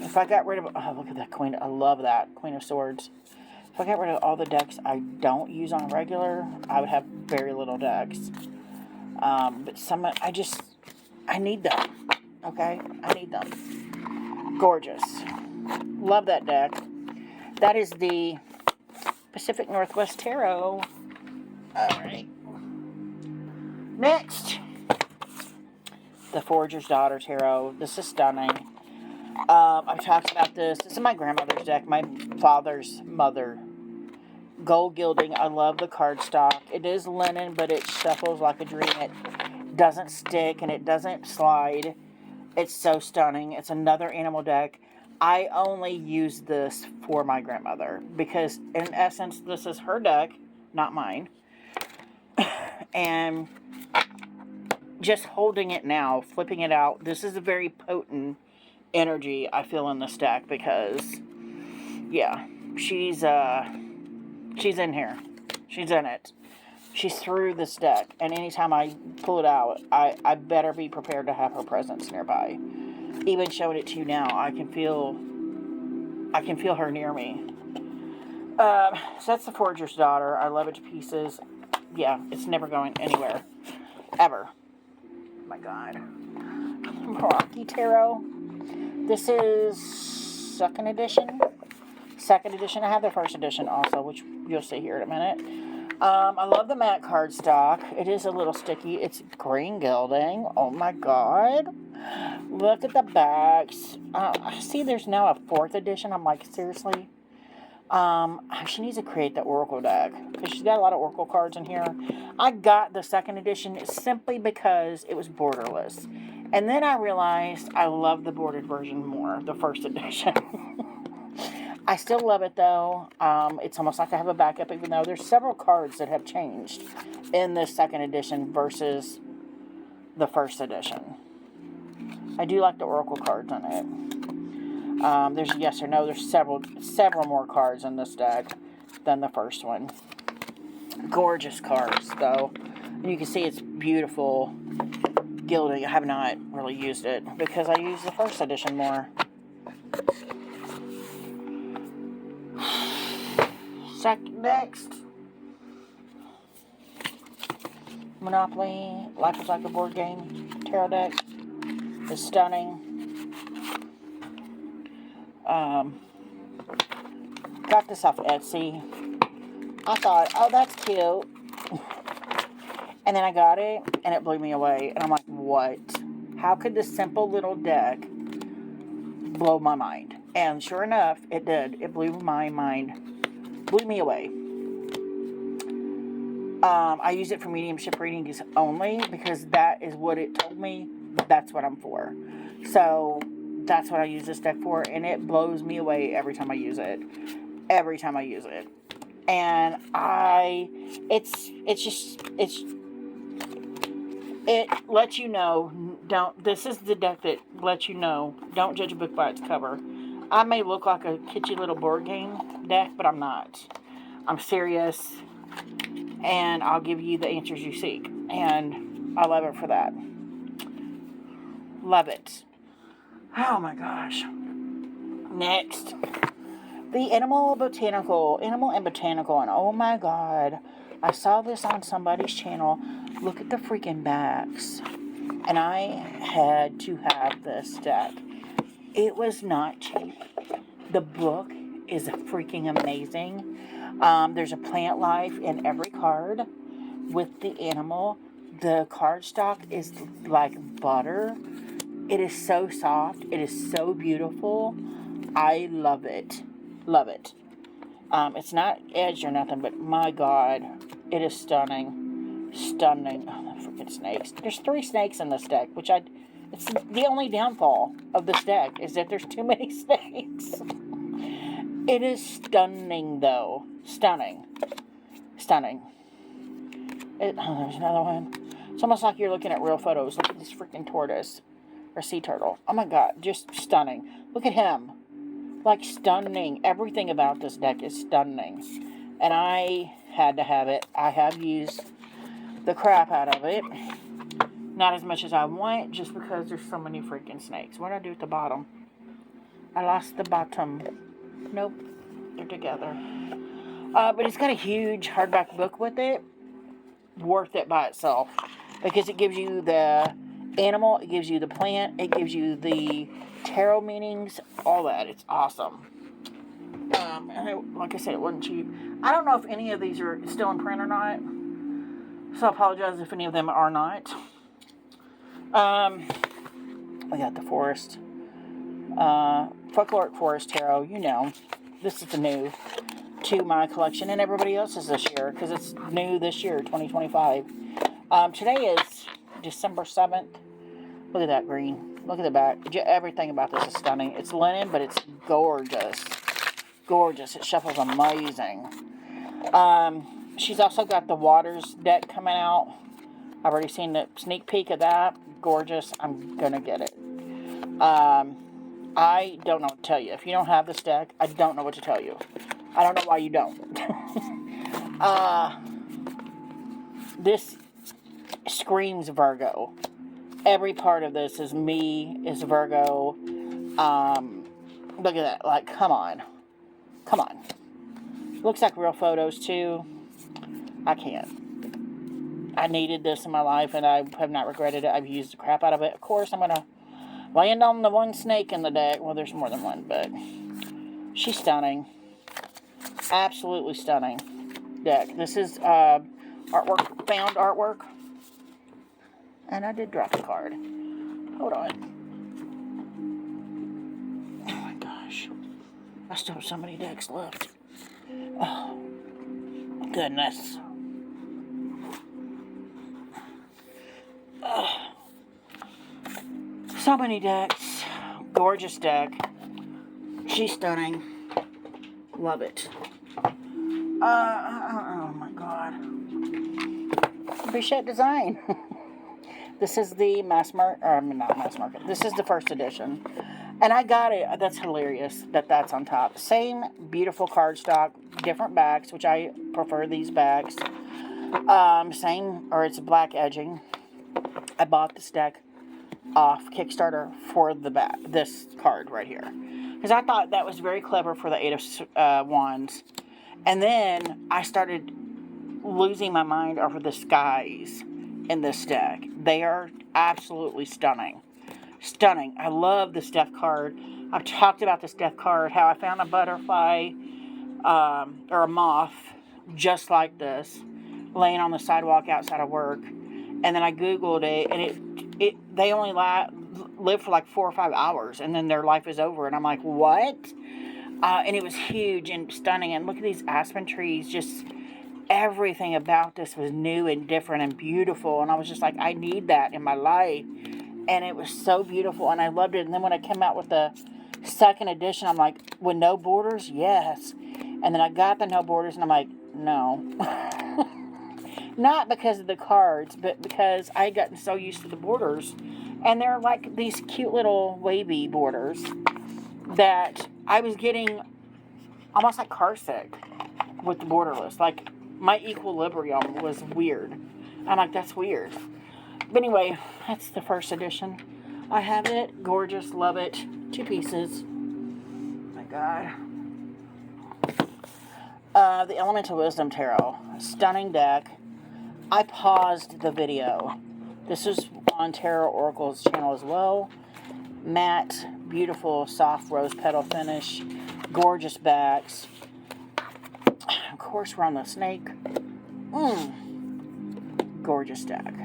If I got rid of... Oh, look at that Queen. I love that. Queen of Swords. If I got rid of all the decks I don't use on regular, I would have very little decks. But some... I need them. Okay? I need them. Gorgeous. Love that deck. That is the Pacific Northwest Tarot. Alright. Next. The Forager's Daughter Tarot. This is stunning. I've talked about this. This is my grandmother's deck. My father's mother. Gold gilding. I love the cardstock. It is linen, but it shuffles like a dream. It doesn't stick and it doesn't slide. It's so stunning. It's another animal deck. I only use this for my grandmother because, in essence, this is her deck, not mine. And just holding it now, flipping it out, this is a very potent energy I feel in this deck because, yeah, she's in here. She's in it. She's through this deck, and anytime I pull it out, I better be prepared to have her presence nearby. Even showing it to you now, I can feel her near me. So that's the Forger's Daughter. I love it to pieces. Yeah, it's never going anywhere. Ever. Oh my God. Rocky Tarot. This is second edition. Second edition. I have the first edition also, which you'll see here in a minute. I love the matte cardstock. It is a little sticky. It's green gilding. Oh my God. Look at the backs. I see there's now a fourth edition. I'm like, seriously? She needs to create the Oracle deck because she's got a lot of Oracle cards in here. I got the second edition simply because it was borderless. And then I realized I love the bordered version more, the first edition. I still love it though. It's almost like I have a backup, even though there's several cards that have changed in this second edition versus the first edition. I do like the Oracle cards on it. There's a yes or no. There's several more cards in this deck than the first one. Gorgeous cards though. And you can see it's beautiful gilding. I have not really used it because I use the first edition more. Next, Monopoly, Life is Like a Board Game tarot deck is stunning. Got this off Etsy. I thought, oh, that's cute. And then I got it, and it blew me away. And I'm like, what? How could this simple little deck blow my mind? And sure enough, it did. It blew my mind. Blew me away. I use it for mediumship readings only because that is what it told me. That's what I'm for. So that's what I use this deck for, and it blows me away every time I use it. Every time I use it, and it lets you know. This is the deck that lets you know. Don't judge a book by its cover. I may look like a kitschy little board game deck, but I'm not. I'm serious, and I'll give you the answers you seek, and I love it for that. Love it. Oh my gosh. Next, the Animal and Botanical, and oh my God, I saw this on somebody's channel. Look at the freaking backs, and I had to have this deck. It was not cheap. The book is freaking amazing. There's a plant life in every card with the animal. The cardstock is like butter. It is so soft. It is so beautiful. I love it. Love it. It's not edged or nothing, but my God, it is stunning. Stunning. Oh, the freaking snakes. There's 3 snakes in this deck, which it's the only downfall of this deck is that there's too many snakes. It is stunning, though. Stunning. Stunning. There's another one. It's almost like you're looking at real photos. Look at this freaking tortoise. Or sea turtle. Oh my God. Just stunning. Look at him. Like, stunning. Everything about this deck is stunning. And I had to have it. I have used the crap out of it. Not as much as I want, just because there's so many freaking snakes. What did I do at the bottom? I lost the bottom. Nope. They're together. But it's got a huge hardback book with it. Worth it by itself. Because it gives you the animal, it gives you the plant, it gives you the tarot meanings, all that. It's awesome. And like I said, it wasn't cheap. I don't know if any of these are still in print or not. So I apologize if any of them are not. We got the Forest. Folkloric Forest Tarot, you know. This is the new to my collection and everybody else's this year because it's new this year, 2025. Today is December 7th. Look at that green. Look at the back. Everything about this is stunning. It's linen, but it's gorgeous. Gorgeous. It shuffles amazing. She's also got the Waters deck coming out. I've already seen the sneak peek of that. Gorgeous. I'm going to get it. I don't know what to tell you. If you don't have this deck, I don't know what to tell you. I don't know why you don't. This screams Virgo. Every part of this is me, is Virgo. Look at that. Like, come on. Come on. Looks like real photos, too. I can't. I needed this in my life, and I have not regretted it. I've used the crap out of it. Of course, I'm going to land on the one snake in the deck. Well, there's more than one, but she's stunning. Absolutely stunning deck. This is artwork, found artwork. And I did drop a card. Hold on. Oh my gosh. I still have so many decks left. Oh, goodness. Oh. So many decks. Gorgeous deck. She's stunning. Love it. Oh my god. Bichette design. This is the not mass market. This is the first edition. And I got it. That's hilarious that that's on top. Same beautiful cardstock, different backs, which I prefer these backs. Same, or it's black edging. I bought this deck off Kickstarter for the back, this card right here. Because I thought that was very clever for the Eight of Wands. And then I started losing my mind over the skies in this deck. They are absolutely stunning. Stunning. I love this death card. I've talked about this death card, how I found a butterfly or a moth just like this laying on the sidewalk outside of work. And then I Googled it, and they only live for like 4 or 5 hours, and then their life is over. And I'm like, what? And it was huge and stunning. And look at these aspen trees. Just everything about this was new and different and beautiful. And I was just like, I need that in my life. And it was so beautiful, and I loved it. And then when I came out with the second edition, I'm like, with no borders? Yes. And then I got the no borders, and I'm like, no. Not because of the cards, but because I had gotten so used to the borders. And they're like these cute little wavy borders that I was getting almost like car sick with the borderless. Like, my equilibrium was weird. I'm like, that's weird. But anyway, that's the first edition. I have it. Gorgeous. Love it. 2 pieces. Oh my God. The Elemental Wisdom Tarot. Stunning deck. I paused the video. This is on Tarot Oracle's channel as well. Matte, beautiful, soft rose petal finish. Gorgeous backs. Of course, we're on the snake. Gorgeous deck.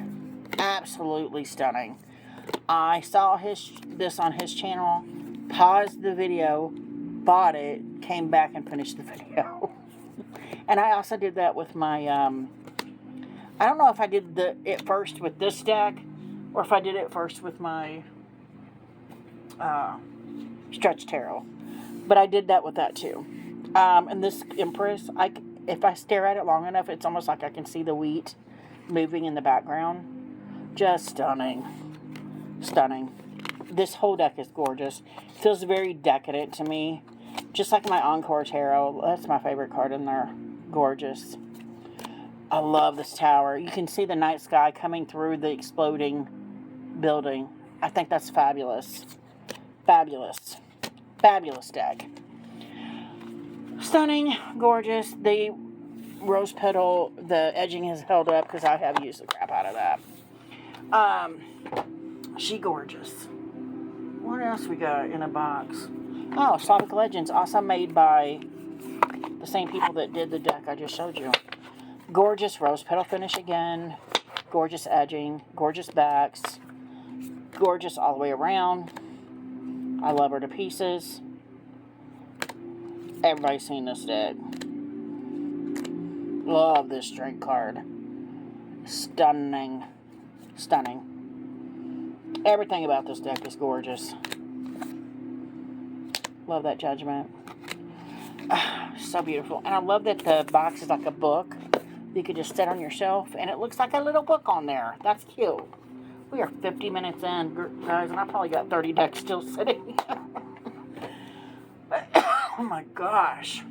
Absolutely stunning. I saw this on his channel, paused the video, bought it, came back and finished the video. And I also did that with my, I don't know if I did it first with this deck, or if I did it first with my Stretch Tarot. But I did that with that too. And this Empress, if I stare at it long enough, it's almost like I can see the wheat moving in the background. Just stunning. Stunning. This whole deck is gorgeous. Feels very decadent to me. Just like my Encore Tarot. That's my favorite card in there. Gorgeous. I love this tower. You can see the night sky coming through the exploding building. I think that's fabulous. Fabulous. Fabulous deck. Stunning. Gorgeous. The rose petal, the edging is held up because I have used the crap out of that. She gorgeous. What else we got in a box? Oh, Slavic Legends, also made by the same people that did the deck I just showed you. Gorgeous rose petal finish again. Gorgeous edging. Gorgeous backs. Gorgeous all the way around. I love her to pieces. Everybody's seen this deck. Love this straight card. Stunning. Stunning. Everything about this deck is gorgeous. Love that Judgment. So beautiful. And I love that the box is like a book. You could just sit on your shelf, and it looks like a little book on there. That's cute. We are 50 minutes in, guys, and I probably got 30 decks still sitting. Oh my gosh.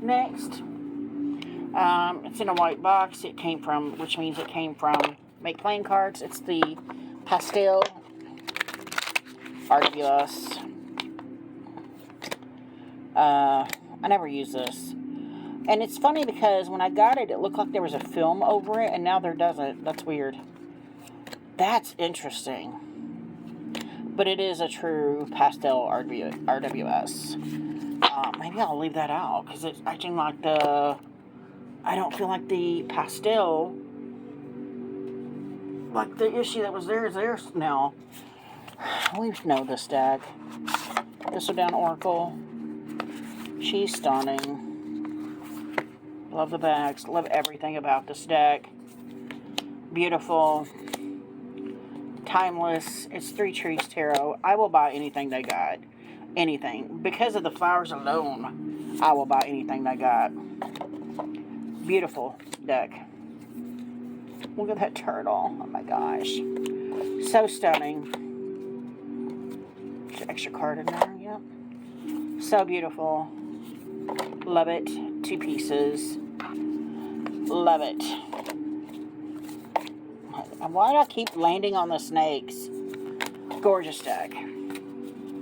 Next. It's in a white box. It came from, which means it came from Make Playing Cards. It's the Pastel RWS. I never use this. And it's funny because when I got it, it looked like there was a film over it, and now there doesn't. That's weird. That's interesting. But it is a true pastel RWS. Maybe I'll leave that out, because it's acting like the... I don't feel like the pastel... Like the issue that was there is there now. We know this deck. Thistledown Oracle. She's stunning. Love the backs. Love everything about this deck. Beautiful. Timeless. It's Three Trees Tarot. I will buy anything they got. Anything. Because of the flowers alone, I will buy anything they got. Beautiful deck. Look at that turtle. Oh my gosh. So stunning. Extra card in there. Yep. So beautiful. Love it. 2 pieces. Love it. Why do I keep landing on the snakes? Gorgeous deck.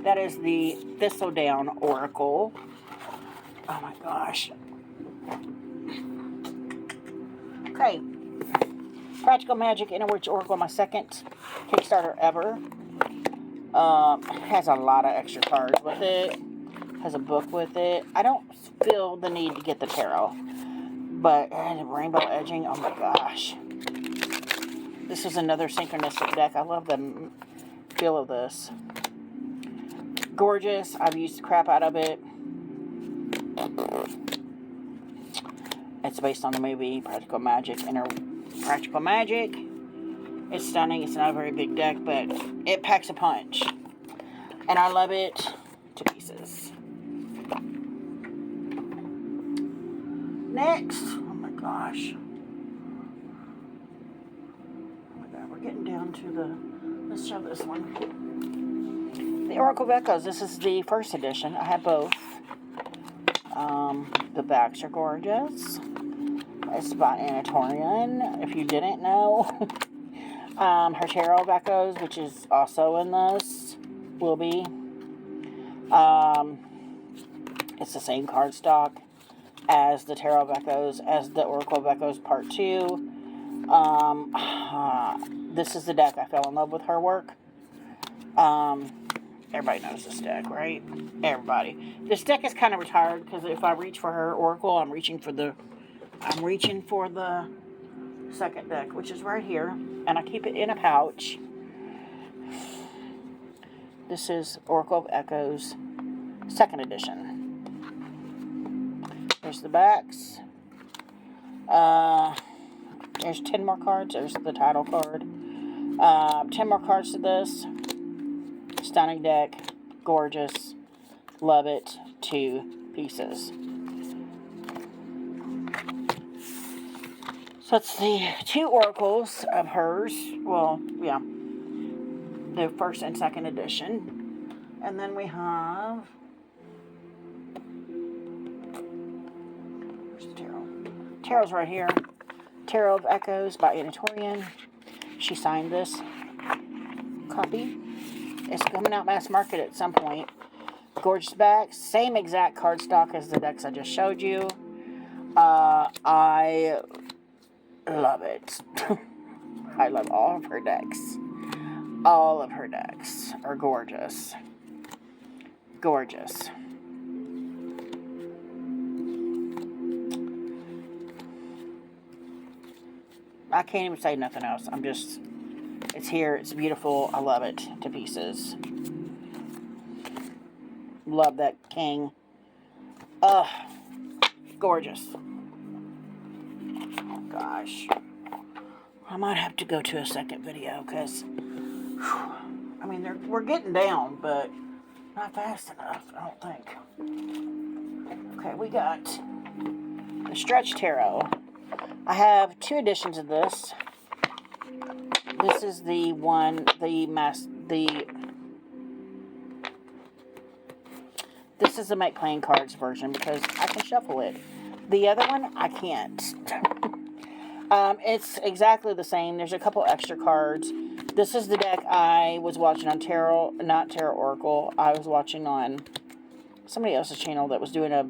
That is the Thistledown Oracle. Oh my gosh. Okay. Practical Magic Inner Witch Oracle, my second Kickstarter ever. Has a lot of extra cards with it. Has a book with it. I don't feel the need to get the tarot. But rainbow edging, oh my gosh. This is another synchronistic deck. I love the feel of this. Gorgeous. I've used the crap out of it. It's based on the movie Practical Magic. Practical Magic. It's stunning. It's not a very big deck, but it packs a punch. And I love it to pieces. Next. Oh my gosh. We're getting down to the, let's show this one. The Oracle of Echoes. This is the first edition. I have both. The backs are gorgeous. It's by Anatorian, if you didn't know. Her Tarot of Echoes, which is also in this, will be. It's the same cardstock as the Tarot of Echoes, as the Oracle of Echoes Part 2. This is the deck I fell in love with her work. Everybody knows this deck, right? Everybody. This deck is kind of retired because if I reach for her Oracle, I'm reaching for the second deck, which is right here, and I keep it in a pouch. This is Oracle of Echoes, second edition. There's the backs. There's 10 more cards. There's the title card. 10 more cards to this. Stunning deck. Gorgeous. Love it. 2 pieces. So it's the 2 oracles of hers. Well, yeah. The first and second edition. And then we have... Where's the tarot? Tarot's right here. Tarot of Echoes by Anatorian. She signed this copy. It's coming out mass market at some point. Gorgeous backs. Same exact cardstock as the decks I just showed you. I love it. I love all of her decks. All of her decks are gorgeous. Gorgeous. I can't even say nothing else. I'm just... It's here. It's beautiful. I love it to pieces. Love that king. Gorgeous. Oh, gosh. I might have to go to a second video because, I mean, we're getting down, but not fast enough, I don't think. Okay, we got the Stretch Tarot. I have 2 editions of this. This is the one, this is the Make Playing Cards version because I can shuffle it. The other one, I can't. It's exactly the same. There's a couple extra cards. This is the deck I was watching on not Tarot Oracle. I was watching on somebody else's channel that was doing a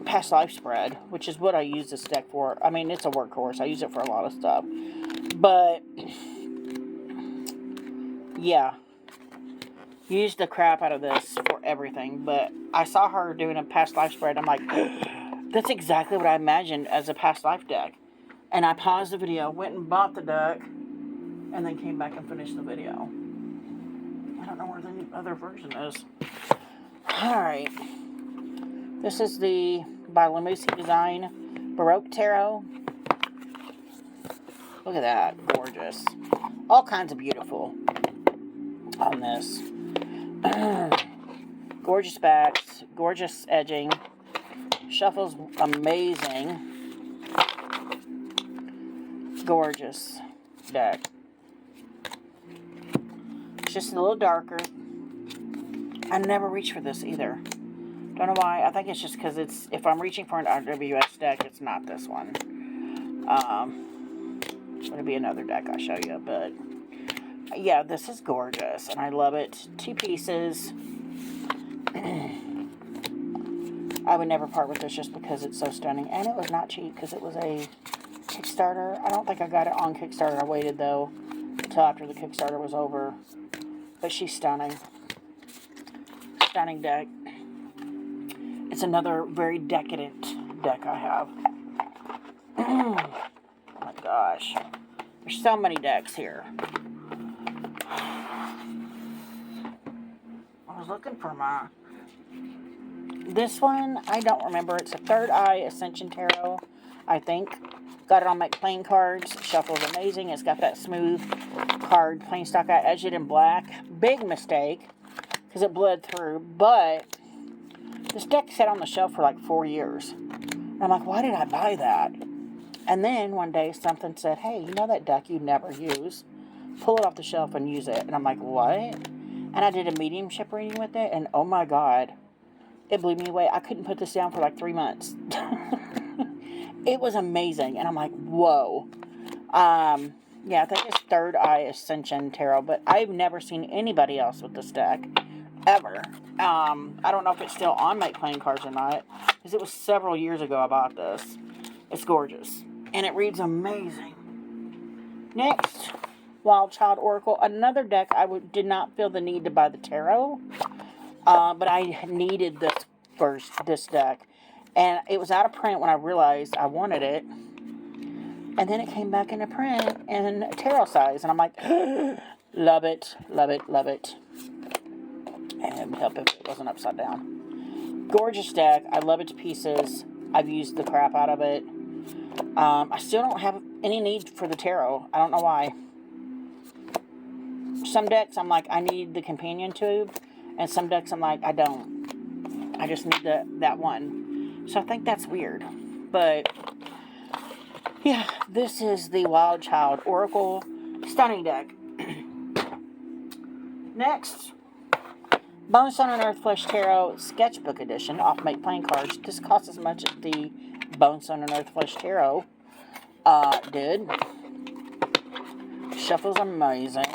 past life spread, which is what I use this deck for. I mean, it's a workhorse. I use it for a lot of stuff. But, yeah. Used the crap out of this for everything. But I saw her doing a past life spread. I'm like, that's exactly what I imagined as a past life deck. And I paused the video, went and bought the deck, and then came back and finished the video. I don't know where the other version is. Alright. This is the by Lamusi Design Baroque Tarot. Look at that. Gorgeous. All kinds of beautiful on this. Gorgeous backs. Gorgeous edging. Shuffles amazing. Gorgeous deck. It's just a little darker. I never reach for this either. Don't know why. I think it's just because it's, if I'm reaching for an RWS deck, it's not this one. It'll be another deck I'll show you, but yeah, this is gorgeous, and I love it. 2 pieces. I would never part with this just because it's so stunning, and it was not cheap because it was a Kickstarter. I don't think I got it on Kickstarter. I waited, though, until after the Kickstarter was over, but she's stunning. Stunning deck. It's another very decadent deck I have. Oh my gosh. There's so many decks here. I was looking for my... This one, I don't remember. It's a Third Eye Ascension Tarot, I think. Got it on Make Playing Cards. Shuffles amazing. It's got that smooth card plain stock. I edged it in black. Big mistake, because it bled through, but... This deck sat on the shelf for like 4 years. And I'm like, why did I buy that? And then one day something said, hey, you know that deck you never use? Pull it off the shelf and use it. And I'm like, what? And I did a mediumship reading with it. And oh my God, it blew me away. I couldn't put this down for like 3 months. It was amazing. And I'm like, whoa. Yeah, I think it's Third Eye Ascension Tarot. But I've never seen anybody else with this deck. Ever. I don't know if it's still on Make Playing Cards or not, because it was several years ago I bought this. It's gorgeous, and it reads amazing. Next, Wild Child Oracle, another deck I did not feel the need to buy the tarot, but I needed this deck, and it was out of print when I realized I wanted it, and then it came back into print in tarot size, and I'm like, love it, love it, love it. And it would help if it wasn't upside down. Gorgeous deck. I love it to pieces. I've used the crap out of it. I still don't have any need for the tarot. I don't know why. Some decks I'm like, I need the companion tube. And some decks I'm like, I don't. I just need that one. So I think that's weird. But, yeah, this is the Wild Child Oracle. Stunning deck. Next, Bone Stone and Earth Flesh Tarot Sketchbook Edition off Make Playing Cards. This costs as much as the Bone Stone and Earth Flesh Tarot did. Shuffle's amazing.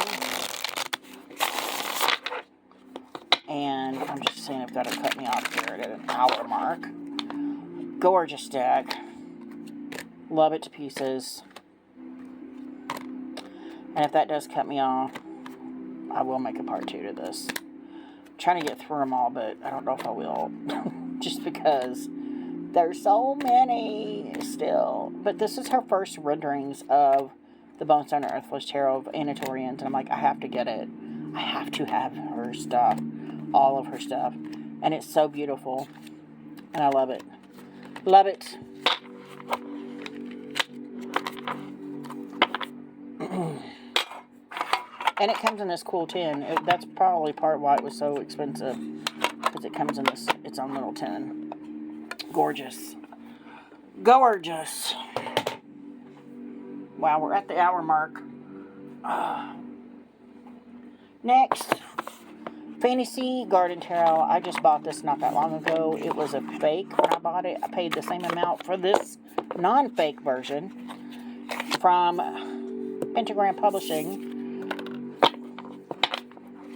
And I'm just saying if that'll cut me off here at an hour mark. Gorgeous deck. Love it to pieces. And if that does cut me off, I will make a part 2 to this. Trying to get through them all, but I don't know if I will. Just because there's so many still. But this is her first renderings of the Bone Stone and Earth Flesh Tarot of Anatorians. And I'm like, I have to get it. I have to have her stuff. All of her stuff. And it's so beautiful. And I love it. Love it. And it comes in this cool tin. That's probably part why it was so expensive. Because it comes in its own little tin. Gorgeous. Gorgeous. Wow, we're at the hour mark. Next, Fantasy Garden Tarot. I just bought this not that long ago. It was a fake when I bought it. I paid the same amount for this non-fake version from Pentagram Publishing.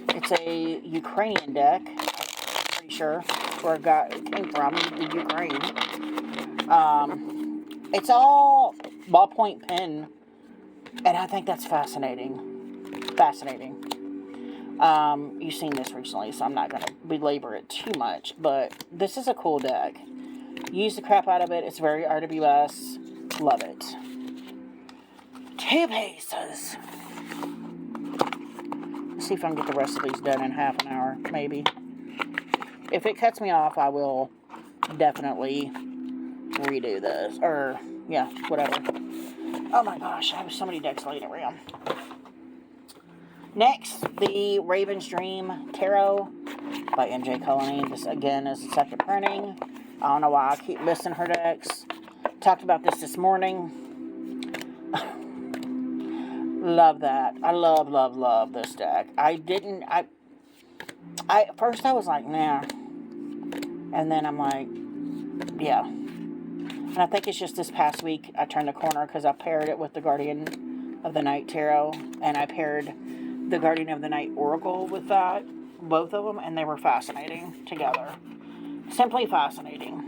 It's a Ukrainian deck. I'm pretty sure where it came from, the Ukraine. It's all ballpoint pen, and I think that's fascinating. Fascinating. You've seen this recently, so I'm not going to belabor it too much, but this is a cool deck. Use the crap out of it. It's very RWS. Love it. 2 pieces. Let's see if I can get the rest of these done in half an hour, maybe. If it cuts me off, I will definitely redo this. Or, yeah, whatever. Oh my gosh, I have so many decks laying around. Next, the Raven's Dream Tarot by MJ Cullinane. This, again, is the second printing. I don't know why I keep missing her decks. Talked about this morning. Love that. I love this deck. At first I was like, nah. And then I'm like, yeah. And I think it's just this past week I turned the corner because I paired it with the Guardian of the Night Tarot. And I paired the Guardian of the Night Oracle with that. Both of them. And they were fascinating together. Simply fascinating.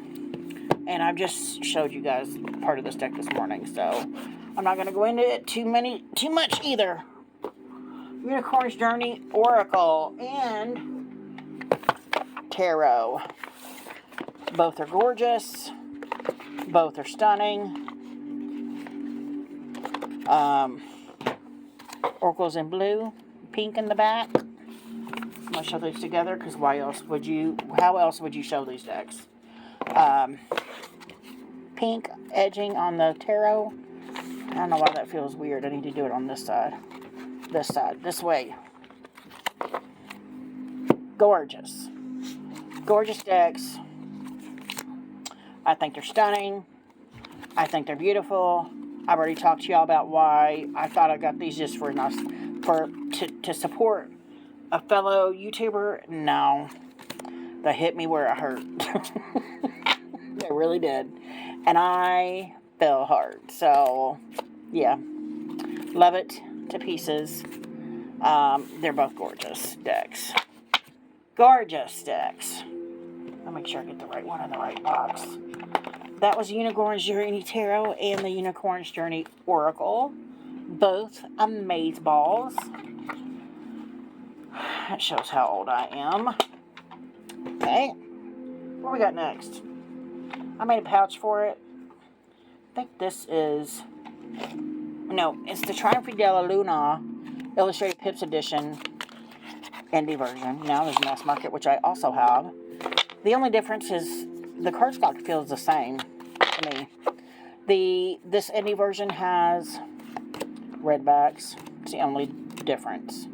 And I've just showed you guys part of this deck this morning. So I'm not going to go into it too much either. Unicorn's Journey, Oracle, and Tarot. Both are gorgeous. Both are stunning. Oracle's in blue, pink in the back. I'm going to show these together because how else would you show these decks? Pink edging on the Tarot. I don't know why that feels weird. I need to do it on this side. This way. Gorgeous. Gorgeous decks. I think they're stunning. I think they're beautiful. I've already talked to y'all about why I thought I got these just to support a fellow YouTuber. No. They hit me where it hurt. They really did. And I fell hard. So, yeah. Love it to pieces. They're both gorgeous decks. Gorgeous decks. I'll make sure I get the right one in the right box. That was Unicorn's Journey Tarot and the Unicorn's Journey Oracle. Both amazeballs. That shows how old I am. Okay. What we got next? I made a pouch for it. I think this is... No, it's the Triumph della Luna Illustrated Pips Edition indie version. Now there's Mass Market, which I also have. The only difference is the cardstock feels the same to me. This indie version has red backs. It's the only difference.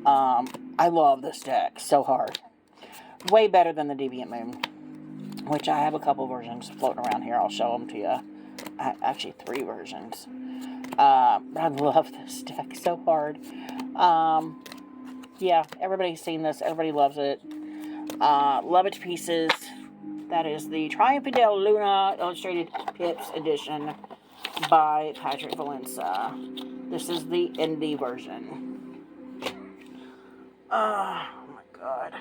I love this deck so hard. Way better than the Deviant Moon, which I have a couple versions floating around here. I'll show them to you. Actually, 3 versions. I love this deck so hard. Yeah, everybody's seen this. Everybody loves it. Love it to pieces. That is the Triumph della Luna Illustrated Pips Edition by Patrick Valenza. This is the indie version. Oh my god.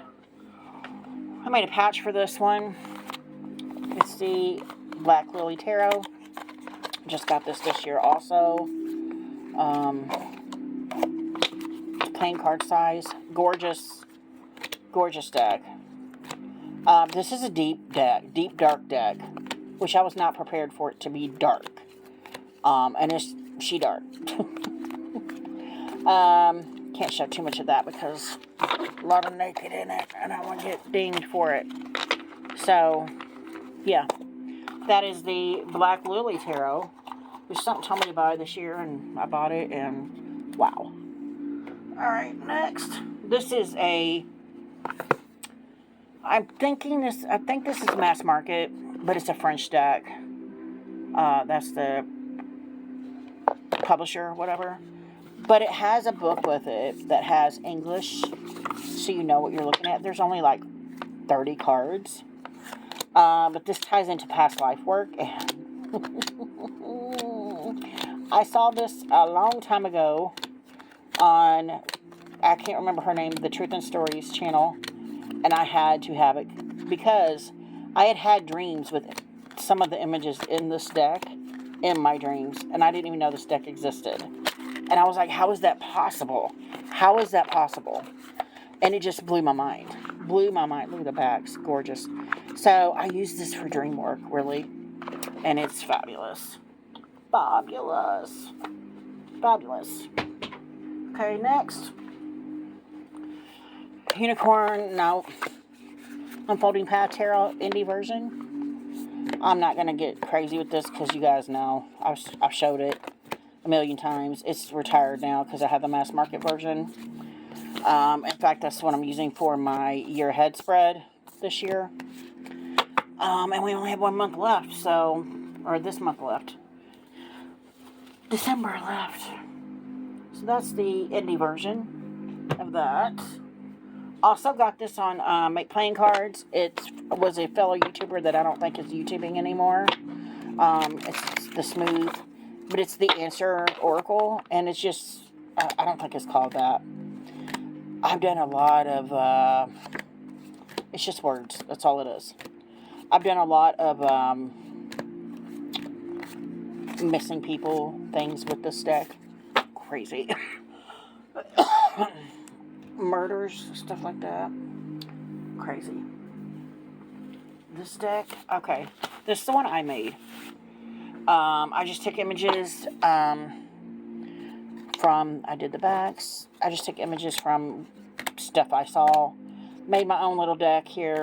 I made a patch for this one. It's the Black Lily Tarot. Just got this year also. Plain card size. Gorgeous. Gorgeous deck. This is a deep dark deck, which I was not prepared for it to be dark. And it's she dark. Can't show too much of that because a lot of naked in it, and I want to get dinged for it. So, yeah. That is the Black Lily Tarot There's something told me to buy this year, and I bought it, and wow. Alright, next. This is a... I think this is mass market, but it's a French deck. That's the publisher, whatever. But it has a book with it that has English, so you know what you're looking at. There's only like 30 cards. But this ties into past life work. I saw this a long time ago on, I can't remember her name, the Truth and Stories channel. And I had to have it because I had dreams with some of the images in this deck in my dreams. And I didn't even know this deck existed. And I was like, how is that possible? How is that possible? And it just blew my mind. Blew my mind. Look at the backs. Gorgeous. So I use this for dream work, really. And it's fabulous. Fabulous. Fabulous. Okay, next. Unicorn, no. Unfolding Path Tarot indie version. I'm not going to get crazy with this because you guys know. I've showed it a million times. It's retired now because I have the mass market version. In fact, that's what I'm using for my year ahead spread this year. And we only have 1 month left, so, or this month left. December left. So that's the indie version of that. Also got this on Make Playing Cards. It was a fellow YouTuber that I don't think is YouTubing anymore. It's the Smooth, but it's the Answer Oracle, and it's just, I don't think it's called that. I've done a lot of, it's just words. That's all it is. I've done a lot of missing people things with this deck. Crazy. Murders, stuff like that. Crazy. This deck, okay. This is the one I made. I just took images from, I did the backs. I just took images from stuff I saw. Made my own little deck here.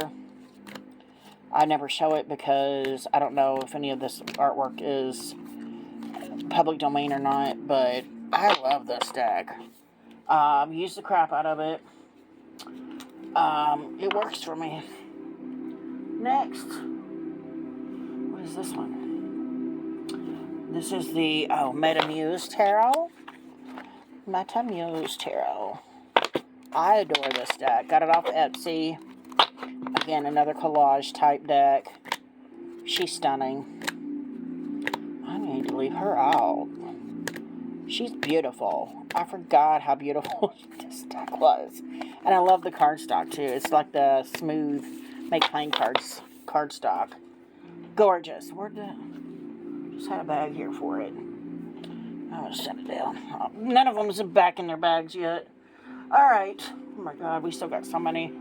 I never show it because I don't know if any of this artwork is public domain or not, but I love this deck. Use the crap out of it. It works for me. Next. What is this one? This is the, Metamuse Tarot. Metamuse Tarot. I adore this deck. Got it off Etsy. Again, another collage type deck. She's stunning. I need to leave her out. She's beautiful. I forgot how beautiful this deck was. And I love the cardstock too. It's like the Smooth Make Playing Cards cardstock. Gorgeous. Just had a bag here for it. I'm going to set it down. None of them is back in their bags yet. Alright. Oh my god, we still got so many.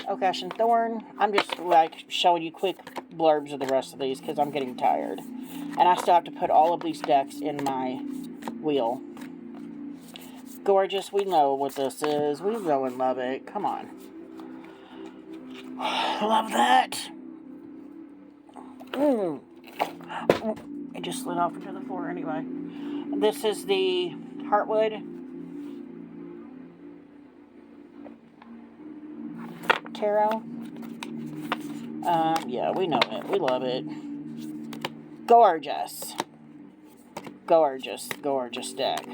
Oak, Ash, and Thorn. I'm just like showing you quick blurbs of the rest of these because I'm getting tired. And I still have to put all of these decks in my wheel. Gorgeous. We know what this is. We know and love it. Come on. Love that. It just slid off into the floor anyway. This is the Heartwood Tarot. Yeah, we know it. We love it. Gorgeous. Gorgeous, gorgeous deck.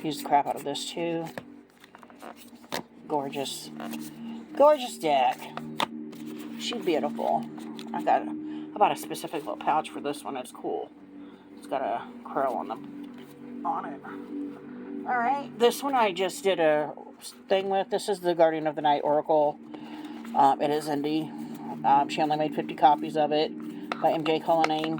Use the crap out of this too. Gorgeous. Gorgeous deck. She's beautiful. I bought a specific little pouch for this one. It's cool. It's got a crow on it. Alright, this one I just did a thing with. This is the Guardian of the Night Oracle. It is indie. She only made 50 copies of it by MJ Cullinane.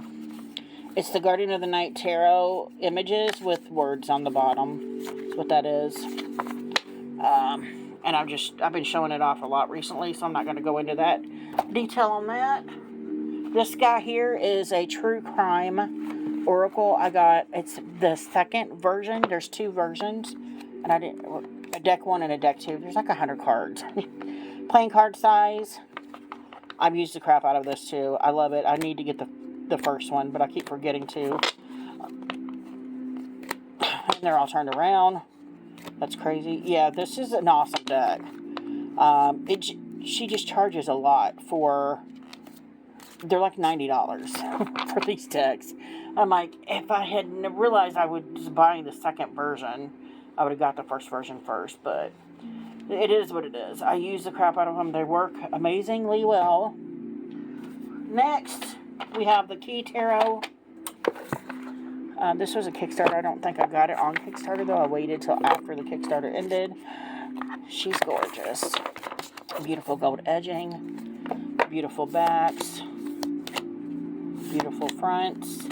It's the Guardian of the Night Tarot images with words on the bottom. That's what that is. And I've been showing it off a lot recently, so I'm not going to go into that detail on that. This guy here is a true crime oracle. It's the second version. There's 2 versions, and a deck 1 and a deck 2. There's like 100 cards. Playing card size. I've used the crap out of this too. I love it. I need to get the first one, but I keep forgetting to. And they're all turned around. That's crazy. Yeah, this is an awesome deck. She just charges a lot for... They're like $90 for these decks. I'm like, if I had realized I was buying the second version, I would have got the first version first, but it is what it is. I use the crap out of them. They work amazingly well. Next, we have the Key Tarot. This was a Kickstarter. I don't think I got it on Kickstarter, though. I waited till after the Kickstarter ended. She's gorgeous. Beautiful gold edging. Beautiful backs. Beautiful fronts.